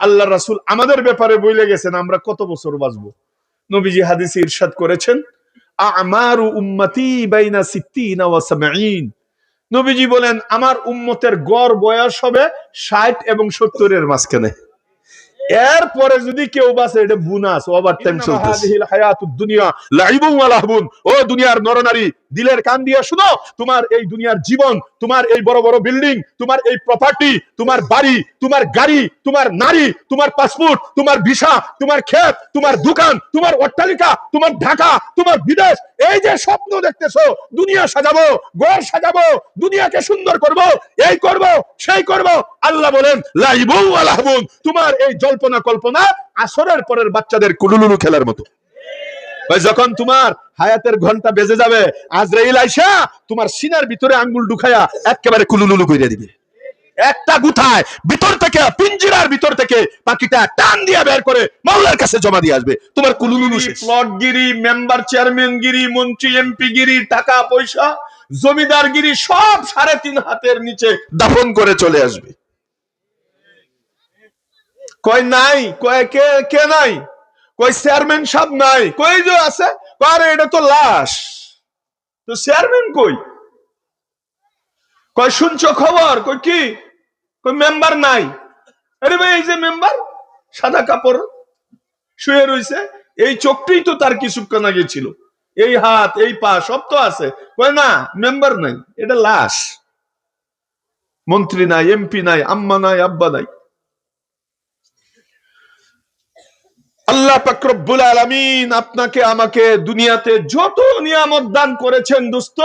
আল্লাহ রাসূল আমাদের ব্যাপারে বলে গেছেন আমরা কত বছর বাঁচবো। নবীজি হাদিসে ইরশাদ করেছেন, আমারু উম্মতি বাইনা সিত্তিনা ওয়া সাবঈন। নবীজি বলেন আমার উম্মতের গড় বয়স হবে 60 এবং 70 এর মাঝখানে। এরপরে যদি কেউ বাঁচে এটা বোনাস, ওভার টাইম চলতেছে। হায়াতুদ দুনিয়া লাইবুন ওয়া লাহবুন। ও দুনিয়ার নরনারী, দিলের কান দিয়ে শুনো, তোমার এই দুনিয়ার জীবন, তোমার এই বড় বড় বিল্ডিং, তোমার এই প্রপার্টি, তোমার বাড়ি, তোমার গাড়ি, তোমার নারী, তোমার পাসপোর্ট, তোমার ভিসা, তোমার ক্ষেত, তোমার দোকান, তোমার অট্টালিকা, তোমার ঢাকা, তোমার বিদেশ, এই যে স্বপ্ন দেখতেছো, দুনিয়া সাজাবো, ঘর সাজাবো, দুনিয়াকে সুন্দর করব, এই করব, সেই করব, আল্লাহ বলেন লাইবুন ওয়া লাহবুন। তোমার এই জল্পনা কল্পনা আসরের পরের বাচ্চাদের কুলুলুলু খেলার মতো। যখন তোমার হায়াতের ঘন্টা বেজে যাবে, আজরাইল আইসা তোমার সিনার ভিতরে আঙ্গুল ঢুকায়া একেবারে কুলুলুলু কইরা দিবে। একটা গুথায় ভিতর থেকে, পিঞ্জিরার ভিতর থেকে পাখিটা টান দিয়ে বের করে মাওলার কাছে জমা দিয়ে আসবে। তোমার কুলুলুলু শেষ। প্লটগিরি, মেম্বার চেয়ারম্যানগিরি, মন্ত্রী এমপি গিরি, টাকা পয়সা, জমিদারগিরি সব 3.5 হাতের নিচে দাফন করে চলে আসবে। কয় নাই, কয় কে কে নাই, কই চেয়ারম্যান সাহেব নাই, কই যে আছে, আরে এটা তো লাশ, তো চেয়ারম্যান কই, কই শুনছো খবর, কই কি, কই মেম্বার নাই। আরে ভাই এই যে মেম্বার সাদা কাপড় শুয়ে রইছে, এই চোখটাই তো তার কিছুক্ষণ আগে ছিল, এই হাত এই পা সব তো আছে, কই না মেম্বার নাই, এটা লাশ। মন্ত্রী নাই, এমপি নাই, আম্মা নাই, আব্বা নাই। আল্লাহ পাক রব্বুল আলামিন আপনাকে আমাকে দুনিয়াতে যত নিয়ামত দান করেছেন দোস্ত,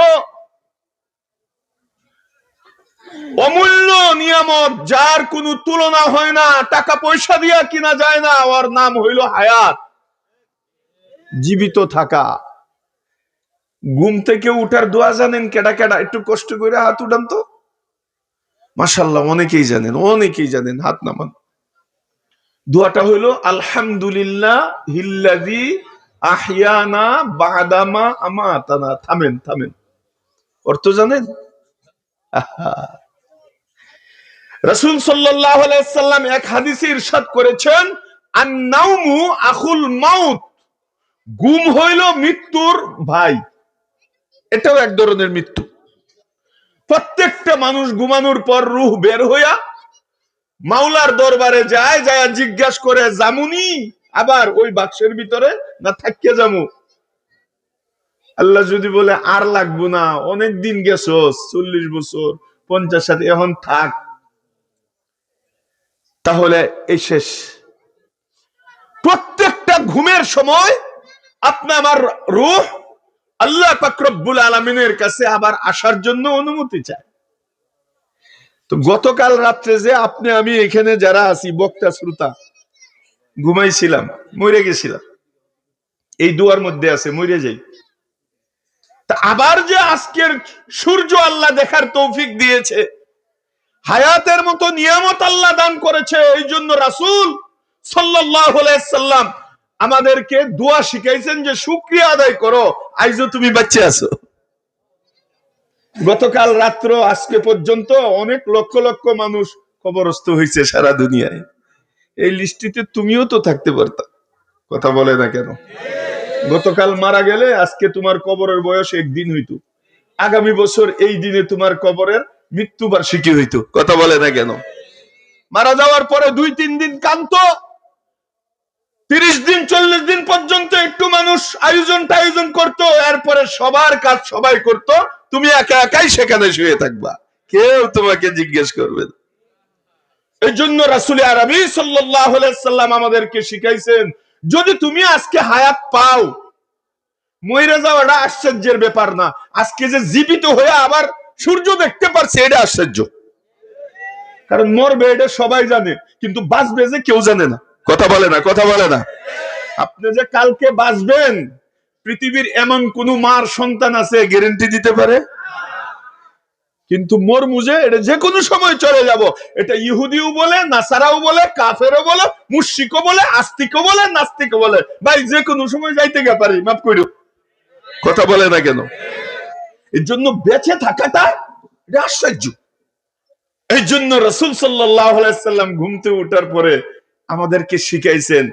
অমূল্য নিয়ামত, যার কোনো তুলনা হয় না, টাকা পয়সা দিয়া কিনা যায় না, ওর নাম হইল হায়াত, জীবিত থাকা। ঘুম থেকে উঠার দোয়া জানেন কেডা কেডা? একটু কষ্ট করে হাত উঠান তো। মাশাআল্লাহ, অনেকেই জানেন, অনেকেই জানেন, হাত নামান। দোয়াটা হইল আলহামদুলিল্লাহ হিল্লাযী আহইয়ানা বাদামা আমাতানা। থামেন থামেন, অর্থ জানেন? রাসূল সাল্লাল্লাহু আলাইহি সাল্লাম এক হাদিসে ইরশাদ করেছেন, আন-নাওমু আখুল মাউত। ঘুম হইল মৃত্যুর ভাই। এটাও এক ধরনের মৃত্যু। প্রত্যেকটা মানুষ ঘুমানোর পর রূহ বের হইয়া মাওলার দরবারে যায়, যায় জিজ্ঞাসা করে জামুনি, আবার ওই বাক্সের ভিতরে না থাকিয়ে যামু। আল্লাহ যদি বলে আর লাগবো না, অনেক দিন গেছস, 40 বছর 50, এখন থাক, তাহলে এই শেষ। প্রত্যেকটা ঘুমের সময় আপনি আমার রূহ আল্লাহ পাক রব্বুল আলামিনের কাছে আবার আসার জন্য অনুমতি চায়। তো গতকাল রাত্রে যে আপনি আমি এখানে যারা আছি বক্তা শ্রোতা ঘুমাইছিলাম, মরে গেছিলাম, এই দুয়ার মধ্যে আছে মরে যাই। তা আবার যে আজকের সূর্য আল্লাহ দেখার তৌফিক দিয়েছে, হায়াতের মতো নিয়ামত আল্লাহ দান করেছে, এই জন্য রাসূল সাল্লাল্লাহু আলাইহি সাল্লাম আমাদেরকে দোয়া শিখাইছেন যে শুকরিয়া আদায় করো, আইজো তুমি বাঁচে আছো। গতকাল রাত্র আজকে পর্যন্ত অনেক লক্ষ লক্ষ মানুষ কবরস্থ হয়েছে সারা দুনিয়ায়। এই লিস্টিতে তুমিও তো থাকতে পারতা, কথা বলে না কেন? গতকাল মারা গেলে আজকে তোমার কবরের বয়স 1 দিন হইতো, আগামী বছর এই দিনে তোমার কবরের মৃত্যুবার্ষিকী হইতো, কথা বলে না কেন? মারা যাওয়ার পরে 2-3 দিন কাঁদতো, 30 দিন 40 দিন পর্যন্ত একটু মানুষ আয়োজন করতো, এরপরে সবার কাজ সবাই করত, তুমি একা একাই সেখানে শুয়ে থাকবা, কেউ তোমাকে জিজ্ঞেস করবে না। এই জন্য রাসূল আরবি সাল্লাল্লাহু আলাইহি সাল্লাম আমাদেরকে শিখাইছেন, যদি তুমি আজকে হায়াত পাও, মইরা যাওয়াটা আশ্চর্যের ব্যাপার না, আজকে যে জীবিত হয়ে আবার সূর্য দেখতে পারছে এটা আশ্চর্য। কারণ মরবে এটা সবাই জানে, কিন্তু বাঁচবে যে কেউ জানে না, কথা বলে না, কথা বলে না। আপনি যে কালকে বাঁচবেন, পৃথিবীর এমন কোন মার সন্তান আছে গ্যারান্টি দিতে পারে? কিন্তু মরমু যে এটা যে কোনো সময় চলে যাব, এটা ইহুদিও বলে, নাসারাও বলে, কাফেরও বলে, মুশরিকও বলে, আস্তিকও বলে, নাস্তিকও বলে, ভাই যে কোনো সময় যাইতে গা পারি, মাফ কইরো, কথা বলে না কেন? এর জন্য বেঁচে থাকাটা এটা আশ্চর্য। এই জন্য রাসূল সাল্লাল্লাহু আলাইহি সাল্লাম ঘুমতে ওঠার পরে আমাদেরকে শিখাইছেন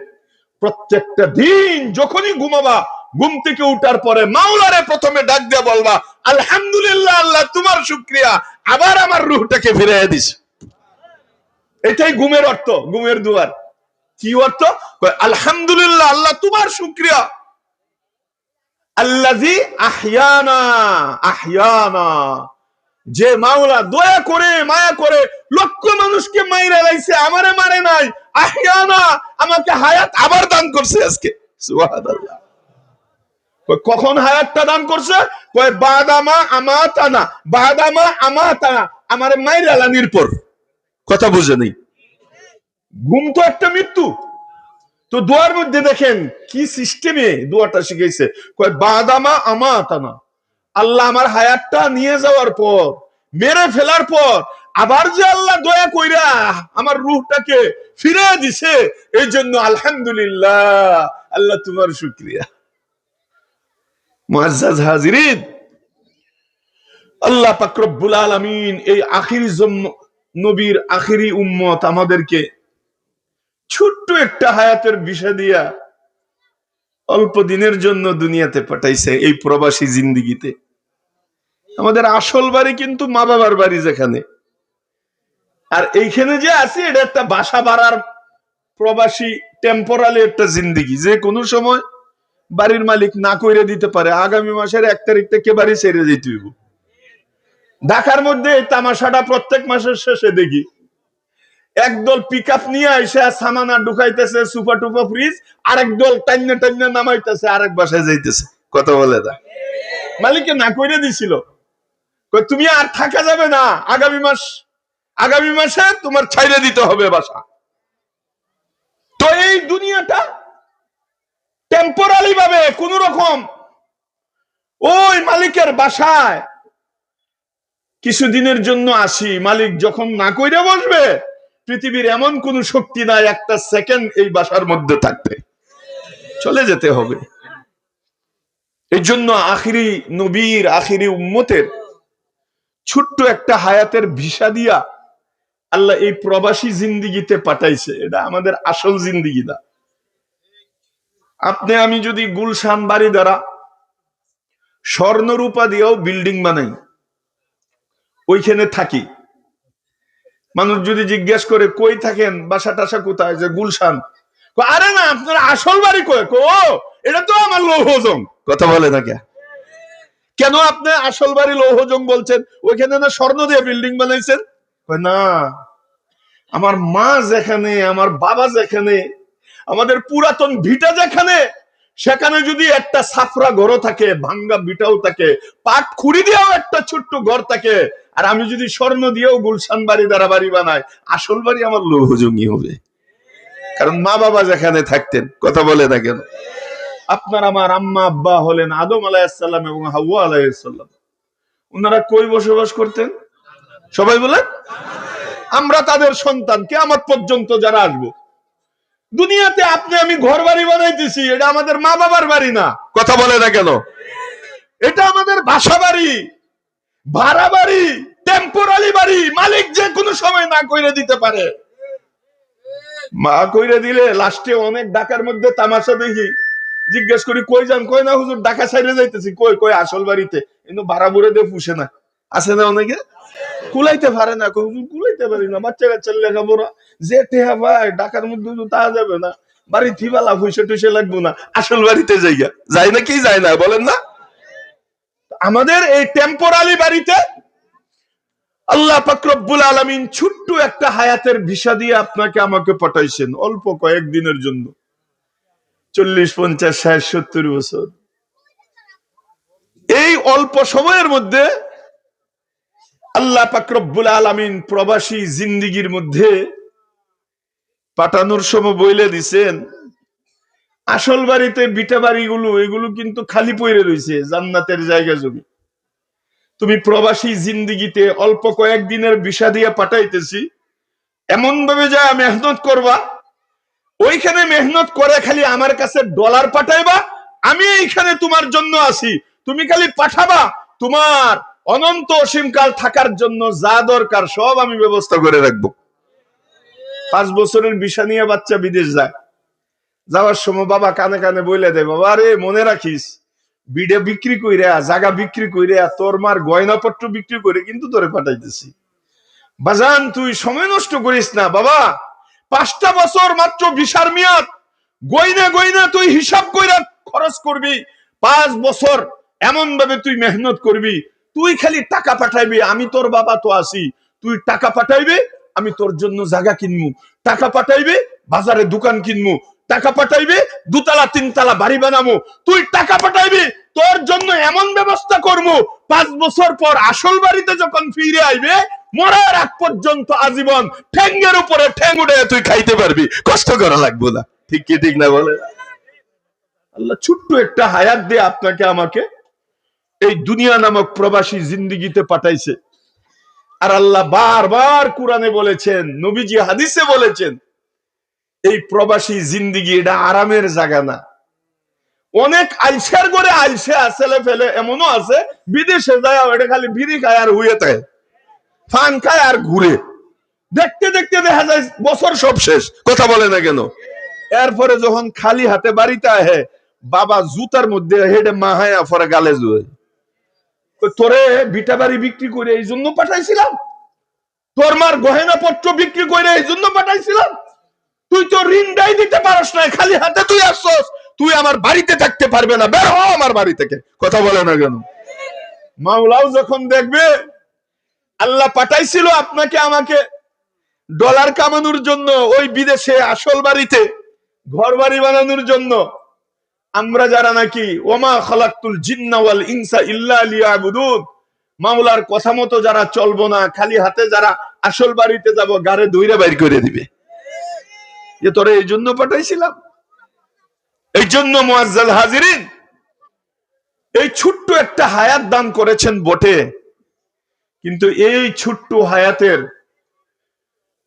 প্রত্যেকটা দিন যখনই ঘুমাবা, ঘুম থেকে উঠার পরে মাওলারে প্রথমে ডাক দিয়ে বলবা, আলহামদুলিল্লাহ আল্লাহ তোমার শুকরিয়া, আবার আমার রূহটাকে ফিরিয়ে দিস। এটাই ঘুমের অর্থ, ঘুমের দুয়ার। কি অর্থ? আলহামদুলিল্লাহ আল্লাহ তোমার শুকরিয়া, আল্লাযী আহইয়ানা, আহইয়ানা, যে মাওলা দয়া করে মায়া করে লক্ষ মানুষকে মাইরা লাইছে, আমারে মারে নাই, আহইয়ানা আমাকে হায়াত আবার দান করছে আজকে। সুবহানাল্লাহ। কখন হায়াতটা দান করছে? কয় বাদামা আমাতানা, বাদামা আমাতানা, আমারে মাইরা লানির পর। কথা বুঝে নেই? ঘুম তো একটা মৃত্যু। তো দোয়ার মধ্যে দেখেন কি সিস্টেমে দোয়াটা শিখাইছে, কয় বাদামা আমাতানা, আল্লাহ আমার হায়াতটা নিয়ে যাওয়ার পর, মেরে ফেলার পর আবার যে আল্লাহ দয়া কইরা আমার রূহটাকে ফিরে দিছে, এই জন্য আলহামদুলিল্লাহ আল্লাহ তোমার শুকরিয়া। মুআজ্জাজ হাজিরিন, আল্লাহ পাক রব্বুল আলামিন এই আখিরি নবীর আখিরি উম্মত আমাদেরকে ছোট্ট একটা হায়াতের বিষয় দিয়া অল্প দিনের জন্য দুনিয়াতে পাঠাইছে, এই প্রবাসী জিন্দিগিতে। আমাদের আসল বাড়ি কিন্তু মা বাবার বাড়ি যেখানে, আর এইখানে যে আছি এটা একটা বাসা বাড়ার প্রবাসী টেম্পোরালি একটা জিন্দিগি, যে কোনো সময় বাড়ির মালিক না কইরে দিতে পারে, আগামী মাসের 1 তারিখ থেকে বাড়ি ছেড়ে যেতে হইব। ঢাকার মধ্যে এই তামাশাটা প্রত্যেক মাসের শেষে দেখি, একদল পিক আপ নিয়ে এসে সামানা ঢুকাইতেছে, সুপা টুপা ফ্রিজ, আরেক দল টাইনা টাইনা নামাইতেছে, আরেক বাসায় যাইতেছে। কথা বলে না, মালিকে না কইরে দিছিল, তুমি আর থাকা যাবে না, আগামী মাসে তোমার ছাইরে দিতে হবে বাসা। তো এই দুনিয়াটা টেম্পোরারি ভাবে কোন রকম ওই মালিকের বাসায় কিছুদিনের জন্য আসি, মালিক যখন না কইরা বসবে, পৃথিবীর এমন কোন শক্তি নাই একটা সেকেন্ড এই বাসার মধ্যে থাকতে, চলে যেতে হবে। এই জন্য আখিরি নবীর আখিরি উম্মতের ছোট্ট একটা হায়াতের ভিসা দিয়া আল্লাহ এই প্রবাসী জিন্দিগিতে পাঠাইছে। এটা আমাদের আসল জিন্দিগি না। আপনি আমি যদি গুলশান বাড়ি দ্বারা স্বর্ণরূপা দিয়েও বিল্ডিং বানাই, ওইখানে থাকি, মানুষ যদি জিজ্ঞেস করে কই থাকেন, বাসা টাসা কোথায়, যে গুলশান, আরে না আপনার আসল বাড়ি কই? এটা তো আমার লৌহজং। কথা বলে না কেন আপনি আসল বাড়ি লৌহজং বলছেন? ওইখানে না স্বর্ণ দিয়ে বিল্ডিং বানাইছেন? না, আমার মা যেখানে, আমার বাবা যেখানে, আমাদের পুরাতন ভিটা যেখানে, সেখানে যদি একটা সাফরা ঘরও থাকে, ভাঙ্গা ভিটাও থাকে, পাট খুঁড়ি দিয়েও একটা ছোট্ট ঘর থাকে, আর আমি যদি স্বর্ণ দিয়েও গুলশান বাড়ি দ্বারা বাড়ি বানাই, আসল বাড়ি আমার লৌহজঙ্গি হবে। কারণ মা বাবা যেখানে থাকতেন। কথা বলে না কেন? আপনার আমার আম্মা আব্বা হলেন আদম আলাইহিসসালাম এবং হাওয়া আলাইহিসসালাম। ওনারা কই বসবাস করতেন? সবাই বলেন। আমরা তাদের সন্তান, কিয়ামত পর্যন্ত যারা আসবো। দুনিয়াতে আপনি আমি ঘর বাড়ি বানাইতেছি, এটা আমাদের মা বাবার বাড়ি না। কথা বলে না কেন? এটা আমাদের বাসা বাড়ি, ভাড়া বাড়ি, টেম্পোরারি বাড়ি। মালিক যে কোনো সময় না কইরে দিতে পারে। মা কইরে দিলে লাস্টে অনেক ঢাকার মধ্যে তামাশা দেখি, জিজ্ঞেস করি কই যান, কই না হুজুর ঢাকা সাইডে যাইতেছি। কই কই আসল বাড়িতে, কিন্তু ভাড়া বুড়ে দিয়ে পুষে না। আছে না অনেকে কুলাইতে পারে না, কুলাইতে পারি না, বাচ্চা কাচ্চার লেখাপড়া, যে টেহা ভাই ঢাকার মধ্যে তা যাবে না, বাড়ি থিবালা পয়সা টুসে লাগবো না, আসল বাড়িতে যাইয়া যায় না, কি যায় না বলেন না? আমাদের এই টেম্পোরারি বাড়িতে আল্লাহ পাক রব্বুল আলামিন ছোট্ট একটা হায়াতের ভিসা দিয়ে আপনাকে আমাকে পাঠাইছেন, অল্প কয়েকদিনের জন্য। 40, 50, 60, 70 বছর। এই অল্প সময়ের মধ্যে আল্লাহ পাক রব্বুল আলামিন প্রবাসী জিন্দিগির মধ্যে পাঠানোর সময় বইলে দিছেন, আসল বাড়িতে বিটা বাড়িগুলো এগুলো কিন্তু খালি পড়ে রয়েছে, জান্নাতের জায়গা জমি। তুমি প্রবাসী জিন্দিগিতে অল্প কয়েকদিনের ভিসা দিয়ে পাঠাইতেছি, এমন ভাবে যা মেহনত করবা, ওইখানে মেহনত করে খালি আমার কাছে ডলার পাঠাইবা, আমি এইখানে তোমার জন্য আছি, তুমি খালি পাঠাবা, তোমার অনন্ত অসীমকাল থাকার জন্য যা দরকার সব আমি ব্যবস্থা করে রাখবো। 5 বছরের ভিসা নিয়ে বাচ্চা বিদেশ যায়, যাওয়ার সময় বাবা কানে কানে বলে দেয়, বাবা রে মনে রাখিস বিডে বিক্রি কইরা জায়গা বিক্রি কইরা তোর মার গয়নাপত্র বিক্রি করে কিন্তু তোরে পাঠাইতেছি। বাজান তুই সময় নষ্ট করিস না বাবা, 5টা বছর মাত্র ভিসার মেয়াদ, গয়না গয়না তুই হিসাব কইরা খরচ করবি। 5 বছর এমন ভাবে তুই মেহনত করবি, তুই খালি টাকা পাঠাইবি, আমি তোর বাবা তো আছি, তুই টাকা পাঠাইবি, আমি তোর জন্য জায়গা কিনবো, টাকা পাঠাইবি বাজারে দোকান কিনবো, টাকা পাঠাইবি 2 তলা 3 তলা বাড়ি বানাবো, তুই টাকা পাঠাইবি তোর জন্য এমন ব্যবস্থা করবো, 5 বছর পর আসল বাড়িতে যখন ফিরে আইবে মরার আগ পর্যন্ত আজীবন ঠ্যাঙ্গের উপরে ঠ্যাং উঠে তুই খাইতে পারবি, কষ্ট করা লাগবে না। ঠিক কি ঠিক না বলে? আল্লাহ ছোট্ট একটা হায়াত দিয়ে আপনাকে আমাকে এই দুনিয়া নামক প্রবাসী জিন্দেগিতে পাঠাইছে। আর আল্লাহ বারবার কোরআনে বলেছেন, নবীজি হাদিসে বলেছেন, এই প্রবাসী জিন্দেগি এটা আরামের জায়গা না। অনেক আইসার করে আইসে আসলে ফেলে এমনও আছে বিদেশে যায় এটা খালি বিড়ি খায় আর হুয়ে থাকে, ফান খায় আর ঘুরে, দেখতে দেখতে দেখা যায় বছর সব শেষ। কথা বলে না কেন? এরপরে যখন খালি হাতে বাড়িতে আহে বাবা জুতার মধ্যে হেডে মাহায়া পরে গালে জুয়ে, তোরে বিটা বাড়ি বিক্রি করে এই জন্য পাঠাইছিলাম, তোর মার গহেনা পত্র বিক্রি করে এই জন্য পাঠাইছিলাম, তুই তো ঋণটাই দিতে পারস না, খালি হাতে তুই আসছস, তুই আমার বাড়িতে থাকতে পারবে না, বের হ আমার বাড়ি থেকে। কথা বলে না কেন? মাওলাও যখন দেখবে আল্লাহ পাঠাইছিল আপনাকে আমাকে ডলার কামানোর জন্য, ওই বিদেশে আসল বাড়িতে ঘর বাড়ি বানানোর জন্য, আমরা যারা নাকি ওমা খালাকতুল জিন্না ওয়াল ইনসা ইল্লা লিয়াবুদুন, মাওলার কথা মতো যারা চলবো না, খালি হাতে যারা আসল বাড়িতে যাব, গারে দইরা বাইর করে দিবে। যে তোরে এই জন্য পাঠাইছিলাম। এই জন্য মুআজ্জাল হাজিরিন, এই ছোট্ট একটা হায়াত দান করেছেন বটে, কিন্তু এই ছোট্ট হায়াতের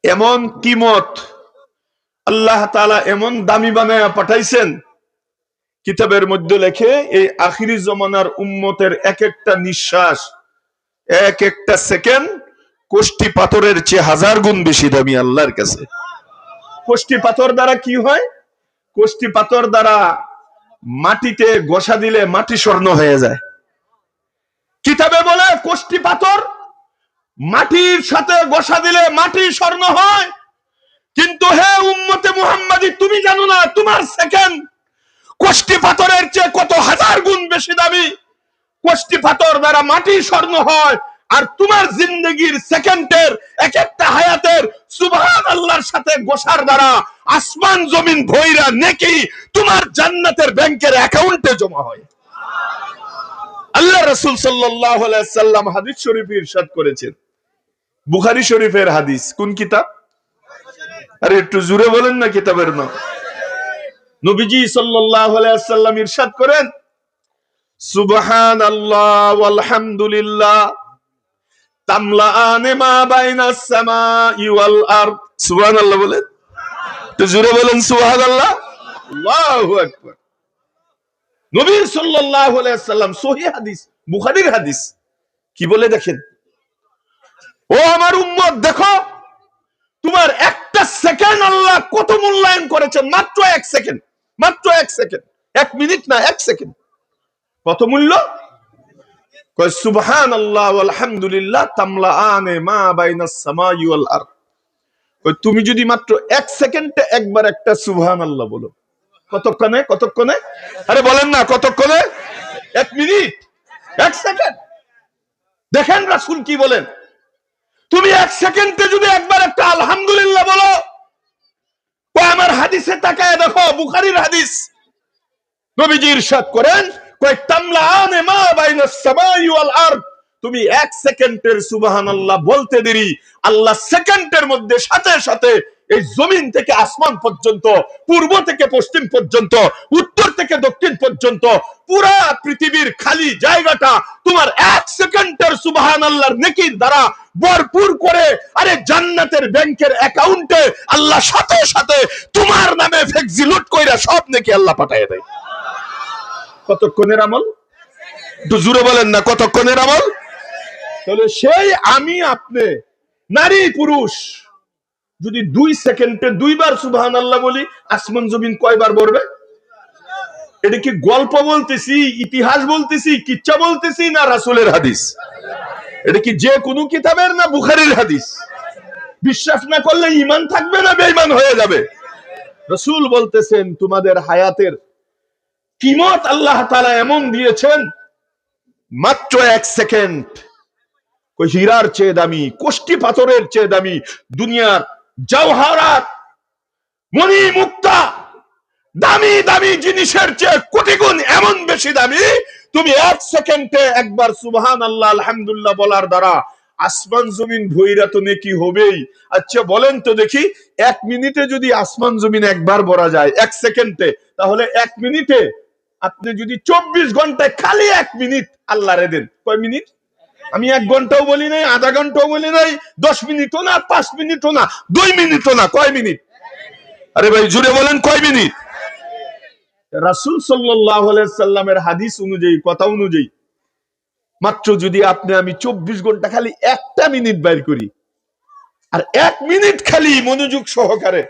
এমন কিমত আল্লাহ তাআলা এমন দামি বানায়া পাঠাইছেন, কিতাবের মধ্যে লেখে এই আখিরি জমানার উম্মতের এক একটা নিঃশ্বাস, এক একটা সেকেন্ড কোষ্টি পাথরের চেয়ে 1000 গুণ বেশি দামি আল্লাহর কাছে। কোষ্টি পাথর দ্বারা কি হয়? কোষ্টি পাথর দ্বারা মাটিতে ঘষা দিলে মাটি স্বর্ণ হয়ে যায়। কিতাবে বলে কোষ্টি পাথর মাটির সাথে ঘষা দিলে মাটি স্বর্ণ হয়, কিন্তু হে উম্মতে মুহাম্মাদি, তুমি জানো না তোমার সেকেন্ড কোষ্টি পাথরের চেয়ে কত 1000 গুণ বেশি দামি। কোষ্টি পাথর দ্বারা মাটি স্বর্ণ হয়, আর তোমার জিন্দগির সেকেন্ডের এক একটা হায়াতের সুবহানাল্লাহর সাথে গোসার দ্বারা আসমান জমিন ভৈরা নেকি তোমার জান্নাতের ব্যাংকের অ্যাকাউন্টে জমা হয়। আল্লাহ রাসূল সাল্লাল্লাহু আলাইহি সাল্লাম হাদিস শরীফে ইরশাদ করেছেন, বুখারী শরীফের হাদিস। কোন কিতাব? আরে একটু জোরে বলেন না কিতাবের নাম। নবীজি সাল্লাল্লাহু আলাইহি সাল্লাম ইরশাদ করেন, সুবহানাল্লাহ ওয়ালহামদুলিল্লাহ তামলাআনে মা বাইনাস সামাই ওয়াল আরদ। সুবহানাল্লাহ বলেন, তো জোরে বলেন সুবহানাল্লাহ। আল্লাহু আকবার। নবী সাল্লাল্লাহু আলাইহি সাল্লাম সহিহ হাদিস, বুখারীর হাদিস, কি বলে দেখেন, ও আমার উম্মত দেখো তোমার একটা সেকেন্ড আল্লাহ কত মূল্যায়ন করেছেন, মাত্র 1 সেকেন্ড, মাত্র 1 সেকেন্ড, 1 মিনিট না, 1 সেকেন্ড। কত মূল্য? কয় সুবহানাল্লাহ ওয়ালহামদুলিল্লাহ তামলাআনে মা বাইনাস সামাই ওয়াল আরদ। কয় তুমি যদি মাত্র 1 সেকেন্ডে একবার একটা সুবহানাল্লাহ বলো, কতক্ষণে? কতক্ষণে? আরে বলেন না কতক্ষণে? 1 মিনিট, 1 সেকেন্ড। দেখেন রাসূল কি বলেন, তুমি 1 সেকেন্ডে যদি একবার একটা আলহামদুলিল্লাহ বলো, কয় আমার হাদিসে তাকায় দেখো, বুখারীর হাদিস, নবীজি ইরশাদ করেন, কয় তামলাআনে মা বাইনাস সামাই ওয়াল আরদ, তুমি 1 সেকেন্ডের সুবহানাল্লাহ বলতে দেরি, আল্লাহ সেকেন্ডের মধ্যে সাথে সাথে এই জমিন থেকে আসমান পর্যন্ত, পূর্ব থেকে পশ্চিম পর্যন্ত, উত্তর থেকে দক্ষিণ পর্যন্ত পুরা পৃথিবীর খালি জায়গাটা তোমার 1 সেকেন্ডের সুবহানাল্লাহর নেকির দ্বারা ভরপুর করে, আরে জান্নাতের ব্যাংকের অ্যাকাউন্টে আল্লাহ সাথে সাথে তোমার নামে ফেক্সিলুট কইরা সব নেকি আল্লাহ পাঠিয়ে দেয়। কতক্ষণের আমল? একটু জোরে বলেন না, কতক্ষণের আমল? তাহলে সেই আমি আপনি, নারী পুরুষ, যদি 2 সেকেন্ডে 2 বার সুবহানাল্লাহ বলি, আসমান জমিন কয়বার পড়বে? এটা কি গল্প বলতেছি, ইতিহাস বলতেছি, কিচ্ছা বলতেছি, না রাসূলের হাদিস? এটা কি যে কোনো কিতাবের, না বুখারীর হাদিস? বিশ্বাস না করলে ঈমান থাকবে না বেঈমান হয়ে যাবে। রাসূল বলতেছেন তোমাদের হায়াতের কিমত আল্লাহ তাআলা এমন দিয়েছেন, মাত্র 1 সেকেন্ড হীরার চেয়ে দামি, কোষ্টি পাথরের চেয়ে দামি, দুনিয়ার জওহারাত, মণি মুক্তা, দামি দামি জিনিসের চেয়ে কোটি গুণ এমন বেশি দামি। তুমি 1 সেকেন্ডে একবার সুবহানাল্লাহ আলহামদুলিল্লাহ বলার দ্বারা আসমান জমিন ভৈরা তো নেকি হবেই। আচ্ছা বলেন তো দেখি, 1 মিনিটে যদি আসমান জমিন একবার ভরা যায় 1 সেকেন্ডে, তাহলে 1 মিনিটে আপনি যদি 24 ঘন্টায় খালি 1 মিনিট আল্লাহরে দেন, কয় মিনিট? আমি 1 ঘন্টাও বলি নাই, আধা ঘন্টাও বলি নাই, 10 মিনিটও না, 5 মিনিটও না, 2 মিনিটও না, কয় মিনিট? আরে ভাই জুড়ে বলেন কয় মিনিট? রাসূল সাল্লাল্লাহু আলাইহি সাল্লামের হাদিস অনুযায়ী, কথা অনুযায়ী, মাত্র যদি আপনি আমি 24 ঘন্টা খালি 1টা মিনিট বাইর করি, আর 1 মিনিট খালি মনোযোগ সহকারে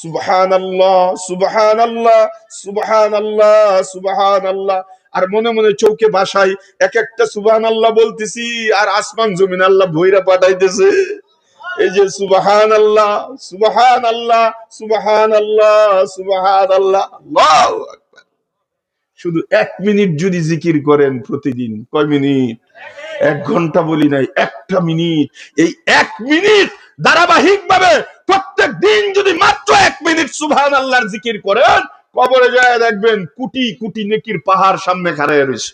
সুবহানাল্লাহ সুবহানাল্লাহ সুবহানাল্লাহ সুবহানাল্লাহ, আর মনে মনে চৌকে বাসায় এক একটা সুবহানাল্লাহ বলতেছি, আর আসমান জমিন আল্লাহ ভৈরা পাঠাইতেছে, এই যে সুবহানাল্লাহ সুবহানাল্লাহ সুবহানাল্লাহ সুবহানাল্লাহ, আল্লাহু আকবার। শুধু 1 মিনিট যদি জিকির করেন প্রতিদিন, কয় মিনিট? 1 ঘন্টা বলি নাই, 1টা মিনিট। এই 1 মিনিট ধারাবাহিক ভাবে প্রত্যেক দিন যদি মাত্র 1 মিনিট সুবহানাল্লাহর জিকির করেন, কবরে যায় দেখবেন কোটি কোটি নেকির পাহাড় সামনে খাড়ায় রয়েছে।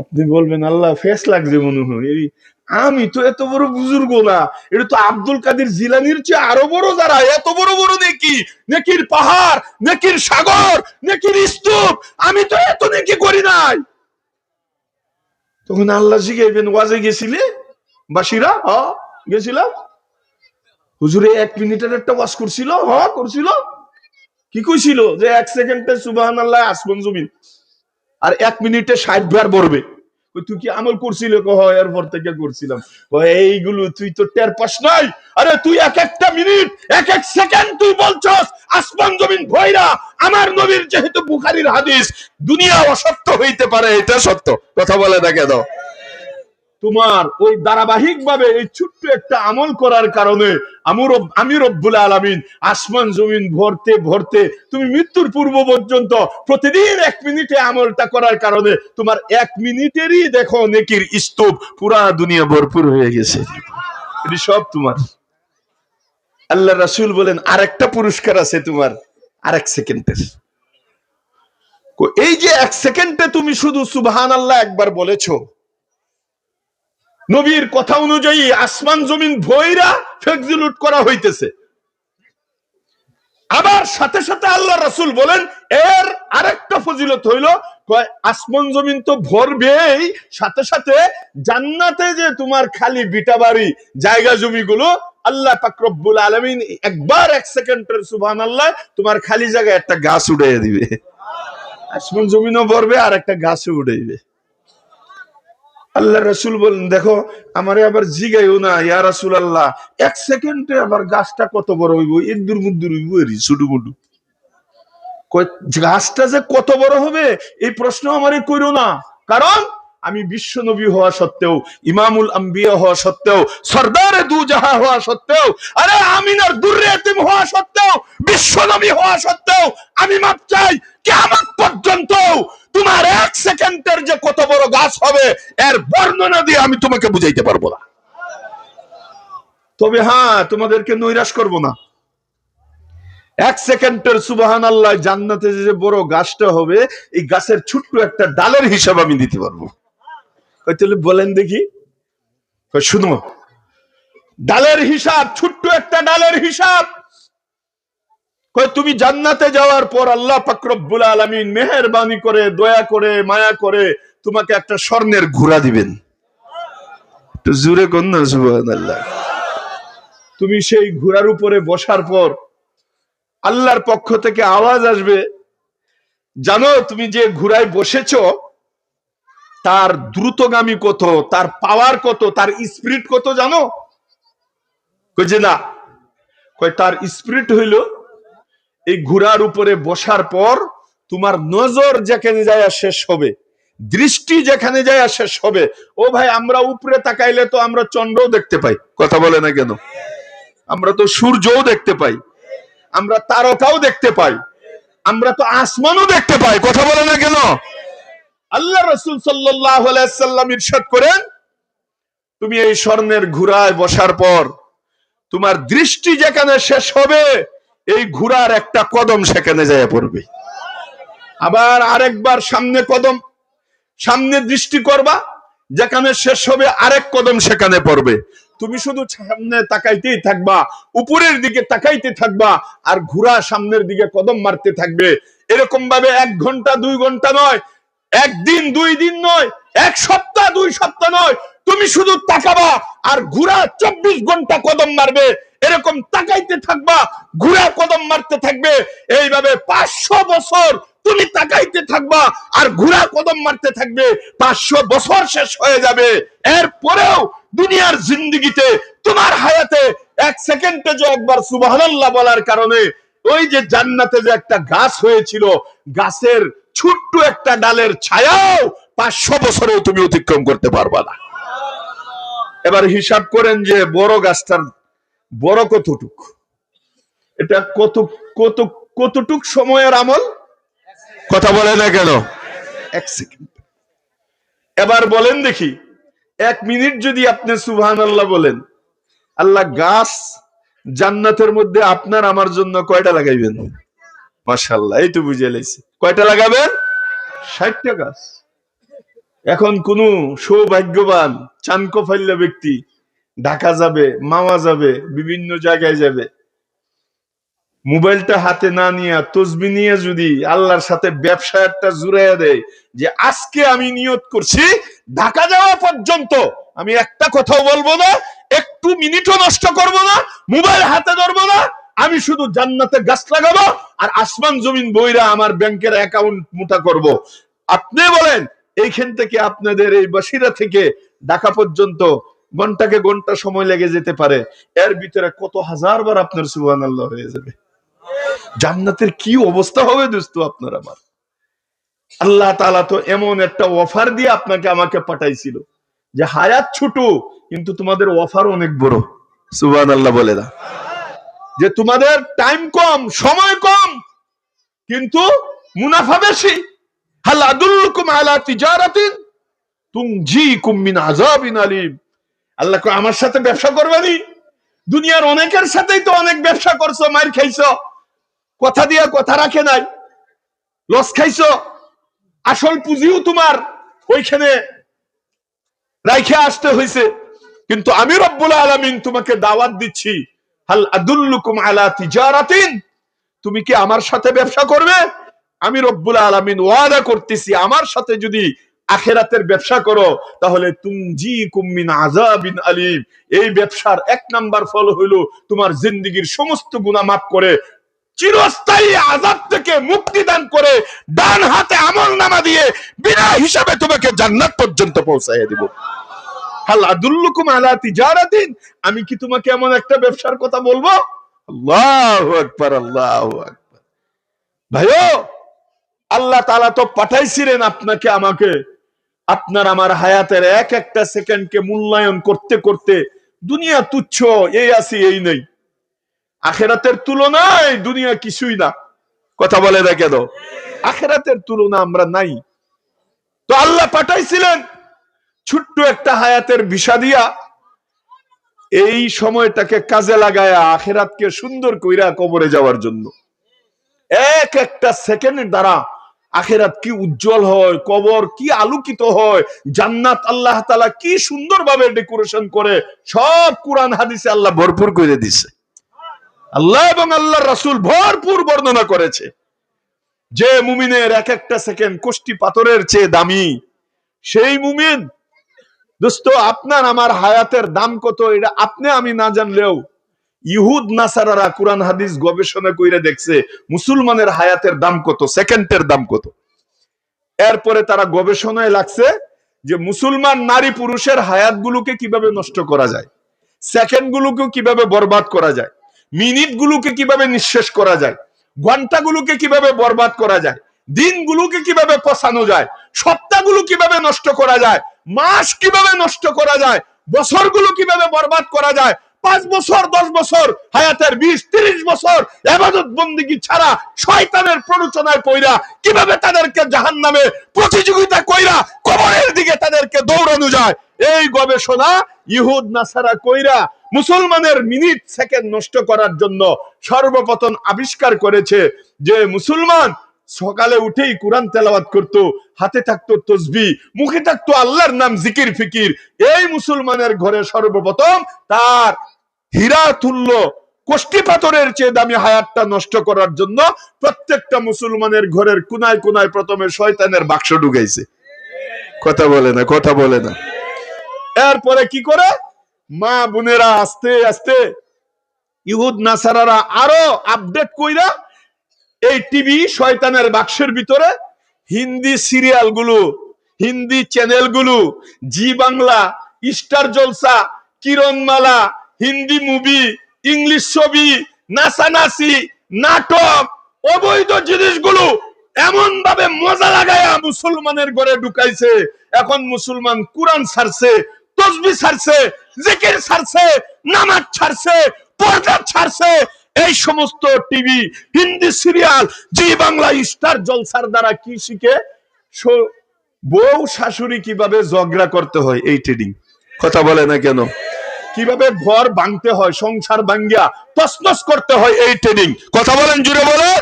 আপনি বলবেন আল্লাহ ফেস লাগছে মনে হয়, আমি তো এত বড় বুজুর্গ না, এটা তো আব্দুল কাদের জিলানির চেয়ে আরো বড়, যারা এত বড় বড় নেকি, নেকির পাহাড়, নেকির সাগর, নেকির স্তূপ, আমি তো এত নেকি করি নাই। তখন আল্লাহ শিখাইবেন, ওয়াজে গেছিলে বাসিরা? গেছিলাম। হুজুরে 1 মিনিটের একটা ওয়াজ করছিল? করছিল। কি কইছিল? যে 1 সেকেন্ডে সুবহানাল্লাহ আসমান জমিন, আর 1 মিনিটে 60 বার পড়বে। তুই কি আমল করছিল? এরপর থেকে করছিলাম। এইগুলো তুই তো টের পাস নাই। আরে তুই এক একটা মিনিট, এক এক সেকেন্ড তুই বলছস আসমান জমিন ভৈরা। আমার নবীর যেহেতু বুখারীর হাদিস, দুনিয়া অসত্য হইতে পারে, এটা সত্য। কথা বলে দেখে দাও। তোমার ওই ধারাবাহিক ভাবে এই ছোট্ট একটা আমল করার কারণে আমি রব্বুল আলামিন আসমান জমিন ভরতে ভরতে তুমি মৃত্যুর পূর্ব পর্যন্ত প্রতিদিন 1 মিনিটে আমলটা করার কারণে তোমার 1 মিনিটেরই দেখো নেকির স্তূপ পুরা দুনিয়া ভরপুর হয়ে গেছে। এটি সব তোমার। আল্লাহ রাসূল বলেন আরেকটা পুরস্কার আছে তোমার, আরেক সেকেন্ডের। এই যে 1 সেকেন্ডে তুমি শুধু সুবহানাল্লাহ একবার বলেছো, নবীর কথা অনুযায়ী আসমান জমিন ভৈরা ফেকজিলুট করা হইতেছে। আবার সাথে সাথে আল্লাহ রাসূল বলেন এর আরেকটা ফজিলত হইল, আসমান জমিন তো ভরবেই, সাথে সাথে জান্নাতে যে তোমার খালি বিটা বাড়ি জায়গা জমিগুলো আল্লাহ পাক রব্বুল আলামিন একবার 1 সেকেন্ডের সুবহানাল্লাহ তোমার খালি জায়গায় একটা গাছ উড়াইয়া দিবে। আসমান জমিনও ভরবে আর একটা গাছও উড়াইবে। আল্লাহ রাসূল বলেন দেখো আমারে আবার জিগাইও না ইয়া রাসূলুল্লাহ, 1 সেকেন্ডে আবার গাছটা কত বড় হইব? ইদ্দুর মুদ্দুর হইব, এরি ছোট মুটু। গাছটা যে কত বড় হবে এই প্রশ্ন আমারে কইরো না, কারণ আমি বিশ্ব নবী হওয়া সত্ত্বেও, ইমামুল আম্বিয়া হওয়া সত্ত্বেও, সরদারে দু জাহা হওয়া সত্ত্বেও, আরে আমিনার দুররে এতিম হওয়া সত্ত্বেও, বিশ্ব নবী হওয়া সত্ত্বেও আমি মাপ চাই কিয়ামত পর্যন্ত তোমার 1 সেকেন্ডের যে কত বড় গাছ হবে এর বর্ণনা দিয়ে আমি তোমাকে বুঝাইতে পারবো না। তবে হ্যাঁ, তোমাদেরকে নৈরাশ করব না। 1 সেকেন্ডের সুবহানাল্লাহ জান্নাতে যে বড় গাছটা হবে এই গাছের ছোট্ট একটা ডালের হিসাব আমি দিতে পারবো। তাহলে বলেন দেখি, শুনো ডালের হিসাব, ছোট্ট একটা ডালের হিসাব। তুমি জান্নাতে যাওয়ার পর আল্লাহ পাক রব্বুল আলামিন মেহেরবানি করে, দয়া করে, মায়া করে তোমাকে একটা স্বর্ণের ঘোড়া দিবেন। তো জোরে কোন না সুবহানাল্লাহ। তুমি সেই ঘোড়ার উপরে বসার পর আল্লাহর পক্ষ থেকে আওয়াজ আসবে, জানো তুমি যে ঘোড়ায় বসেছো তার দ্রুতগামী কত, তার পাওয়ার কত, তার স্পিড কত জানো? কই যে না, কয় তার স্পিরিট হইল এই ঘোড়ার উপরে বসার পর তোমার নজর যেখানে যায় শেষ হবে, দৃষ্টি যেখানে যায় শেষ হবে। ও ভাই, আমরা উপরে তাকাইলে তো আমরা চন্দ্রও দেখতে পাই, কথা বলে না কেন? আমরা তো সূর্যও দেখতে পাই, আমরা তারকাও দেখতে পাই, আমরা তো আসমানও দেখতে পাই, কথা বলে না কেন? আল্লাহ রাসূল সাল্লাল্লাহু আলাইহি সাল্লাম ইরশাদ করেন, তুমি এই স্বর্ণের ঘোড়ায় বসার পর তোমার দৃষ্টি যেখানে শেষ হবে, এই ঘোড়ার একটা কদম সেখানে যায় পড়বে। আবার আরেকবার সামনে কদম, সামনে দৃষ্টি করবা, যেখানে শেষ হবে আরেক কদম সেখানে পড়বে। তুমি শুধু সামনে তাকাইতেই থাকবা, উপরের দিকে তাকাইতে থাকবা, আর ঘোড়া সামনের দিকে কদম মারতে থাকবে। এরকম ভাবে 1 ঘন্টা 2 ঘন্টা নয়, 1 দিন 2 দিন নয়, 1 সপ্তাহ 2 সপ্তাহ নয়, তুমি শুধু তাকাবা আর ঘোড়া 24 ঘন্টা কদম মারবে। এরকম তাকাইতে থাকবা, ঘোড়া কদম মারতে থাকবে। এইভাবে 500 বছর তুমি তাকাইতে থাকবা আর ঘোড়া কদম মারতে থাকবে। 500 বছর শেষ হয়ে যাবে, এরপরেও দুনিয়ার জিন্দেগিতে তোমার হায়াতে 1 সেকেন্ডে যে একবার সুবহানাল্লাহ বলার কারণে ওই যে জান্নাতে যে একটা গাছ হয়েছিল, গাছের ছোট্ট একটা ডালের ছায়াও 500 বছরেও তুমি অতিক্রম করতে পারবা না। এবার হিসাব করেন যে বড় গাছটার বড় কতটুক, এটা কত কতটুক সময়ের আমল, কথা বলে না কেন? 1 সেকেন্ড। এবার বলেন দেখি, 1 মিনিট যদি আপনি সুবহানাল্লাহ বলেন, আল্লাহ গাছ জান্নাতের মধ্যে আপনার আমার জন্য কয়টা লাগাইবেন? মাশাআল্লাহ, এই তো বুঝে লাইছি। কয়টা লাগাবেন? 60টা গাছ। এখন কোন সৌভাগ্যবান চানকোফাইল্লা ব্যক্তি ঢাকা যাবে, মাওয়া যাবে, বিভিন্ন জায়গায় যাবে, মোবাইলটা হাতে না নিয়ে তসবিহ নিয়ে যদি আল্লাহর সাথে ব্যবসা একটা জুড়াইয়া দেয় যে আজকে আমি নিয়ত করছি ঢাকা যাওয়া পর্যন্ত আমি একটা কথাও বলবো না, একটু মিনিটও নষ্ট করব না, মোবাইল হাতে ধরবো না, আমি শুধু জান্নাতে গাছ লাগাবো আর আসমান জমিন বইরা আমার ব্যাংকের অ্যাকাউন্ট মোটা করব। আপনি বলেন, এইখান থেকে আপনাদের এই বসিরা থেকে ঢাকা পর্যন্ত ঘন্টাকে ঘন্টা সময় লেগে যেতে পারে, এর ভিতরে কত হাজার বার আপনার সুবহানাল্লাহ হয়ে যাবে। জান্নাতের কি অবস্থা হবে দোস্ত আপনার আমার। আল্লাহ তাআলা তো এমন একটা অফার দিয়ে আপনাকে আমাকে পাঠাইছিল যে হায়াত ছোট কিন্তু তোমাদের অফার অনেক বড়। সুবহানাল্লাহ বলে না, যে তোমাদের টাইম কম, সময় কম, কিন্তু মুনাফা বেশি। হাল আদুল্লুকুম আলা তিজারাতিন তুনজিকুম মিন আযাবিন আলীম। আল্লাহ কয় আমার সাথে ব্যবসা করবেনি? দুনিয়ার অনেকের সাথেই তো অনেক ব্যবসা করছো, মার খাইছো, কথা দিয়া কথা রাখে নাই, লস খাইছো, আসল পুঁজিও তোমার ওইখানে রাইখে আসতে হয়েছে। কিন্তু আমি রব্বুল আলামিন তোমাকে দাওয়াত দিচ্ছি, হাল আদুল্লুকুম আলা তিজারাতিন, তুমি কি আমার সাথে ব্যবসা করবে? আমি রব্বুল আলামিন ওয়াদা করতেছি, আমার সাথে যদি আখিরাতের ব্যবসা করো তাহলে তুনজিকুম মিন আযাবিন আলীম, এই ব্যবসার 1 নাম্বার ফল হইলো তোমার জিন্দেগীর সমস্ত গুনাহ মাফ করে চিরস্থায়ী আযাব থেকে মুক্তি দান করে ডান হাতে আমলনামা দিয়ে বিনা হিসাবে তোমাকে জান্নাত পর্যন্ত পৌঁছাইয়া দিব। হাল আদুল্লুকুম আলা তিজারাতিন, আমি কি তোমাকে এমন একটা ব্যবসার কথা বলবো? আল্লাহু আকবার, আল্লাহু আকবার। ভাইও, আল্লাহ তাআলা তো পাঠাইছিলেন আপনাকে আমাকে আপনার আমার হায়াতের এক একটা সেকেন্ডকে মূল্যায়ন করতে করতে। দুনিয়া তুচ্ছ, এই আছি এই নেই, আখিরাতের তুলনায় দুনিয়া কিছুই না, কথা বলে না কেন? আখিরাতের তুলনা আমরা নাই। তো আল্লাহ পাঠাইছিলেন ছোট্ট একটা হায়াতের ভিসা দিয়া, এই সময়টাকে কাজে লাগায়া আখিরাতকে সুন্দর কইরা কবরে যাওয়ার জন্য। এক একটা সেকেন্ডের দ্বারা আখিরাত কি উজ্জ্বল হয়, কবর কি আলোকিত হয়, জান্নাত আল্লাহ তাআলা কি সুন্দরভাবে ডেকোরেশন করে, সব কোরআন হাদিসে আল্লাহ ভরপুর করে দিয়েছে। আল্লাহ এবং আল্লাহর রাসূল ভরপুর বর্ণনা করেছে যে মুমিনের এক একটা সেকেন্ড কোষ্টি পাথরের চেয়ে দামি। সেই মুমিন দোস্ত, আপনার আমার হায়াতের দাম কত এটা আপনি আমি না জানলেও ইহুদ নাসারারা কুরআন হাদিস গবেষণা কইরা দেখছে মুসলমানের হায়াতের দাম কত, সেকেন্ডের দাম কত। এরপরে তারা গবেষণায় লাগছে যে মুসলমান নারী পুরুষের হায়াতগুলোকে কিভাবে নষ্ট করা যায়। সেকেন্ড গুলোকে কিভাবে বরবাদ করা যায়, মিনিট গুলোকে কিভাবে নিঃশেষ করা যায়, ঘন্টাগুলোকে কিভাবে বরবাদ করা যায়, দিনগুলোকে কিভাবে পচানো যায়, সপ্তাহগুলো কিভাবে নষ্ট করা যায়, মাস কিভাবে নষ্ট করা যায়, বছরগুলো কিভাবে বরবাদ করা যায়, 5 বছর 10 বছর হায়াতের 20-30 বছর ইবাদত বন্দেগী ছাড়া শয়তানের প্ররোচনায় পইরা কিভাবে তাদেরকে জাহান্নামে প্রতিযোগিতা কইরা কবরের দিকে তাদেরকে দৌড়ানো যায়, এই গবেষণা ইহুদ নাসারা কইরা মুসলমানের মিনিট সেকেন্ড নষ্ট করার জন্য সর্বপ্রথম আবিষ্কার করেছে। যে মুসলমান সকালে উঠেই কোরআন তেলাওয়াত করতো, হাতে থাকতো তসবিহ, মুখে থাকতো আল্লাহর নাম জিকির ফিকির, এই মুসলমানের ঘরে সর্বপ্রথম তার হীরা তুল্য কোষ্ঠী পাথরের চেয়ে দামি হায়াতটা নষ্ট করার জন্য প্রত্যেকটা মুসলমানের ঘরের কোনায় কোনায় প্রথমে শয়তানের বাক্স ঢুকাইছে। কথা বলে না, কথা বলে না। এরপরে কি করে মা বোনেরা আস্তে আস্তে ইহুদ নাসারারা আরো আপডেট কইরা এই টিভি শয়তানের বাক্সের ভিতরে হিন্দি সিরিয়াল গুলো, হিন্দি চ্যানেল গুলো, জি বাংলা, স্টার জলসা, কিরণমালা, হিন্দি মুভি, ইংলিশ ছবি, নাচানাচি, নাটক, অবৈধ জিনিসগুলো এমন ভাবে মজা লাগায়া মুসলমানের ঘরে ঢুকাইছে। এখন মুসলমান কোরআন ছাড়ছে, তসবিহ ছাড়ছে, জিকির ছাড়ছে, নামাজ ছাড়ছে, পর্দা ছাড়ছে। এই সমস্ত টিভি, হিন্দি সিরিয়াল, জি বাংলা, স্টার জলসার দ্বারা কি শিখে? বউ শাশুড়ি কিভাবে ঝগড়া করতে হয়, এই ট্রেডিং। কথা বলে না কেন? কিভাবে ঘর ভাঙতে হয়, সংসার ভাঙ্গিয়া তছনছ করতে হয়, এই ট্রেডিং। কথা বলেন, জুড়ে বলেন।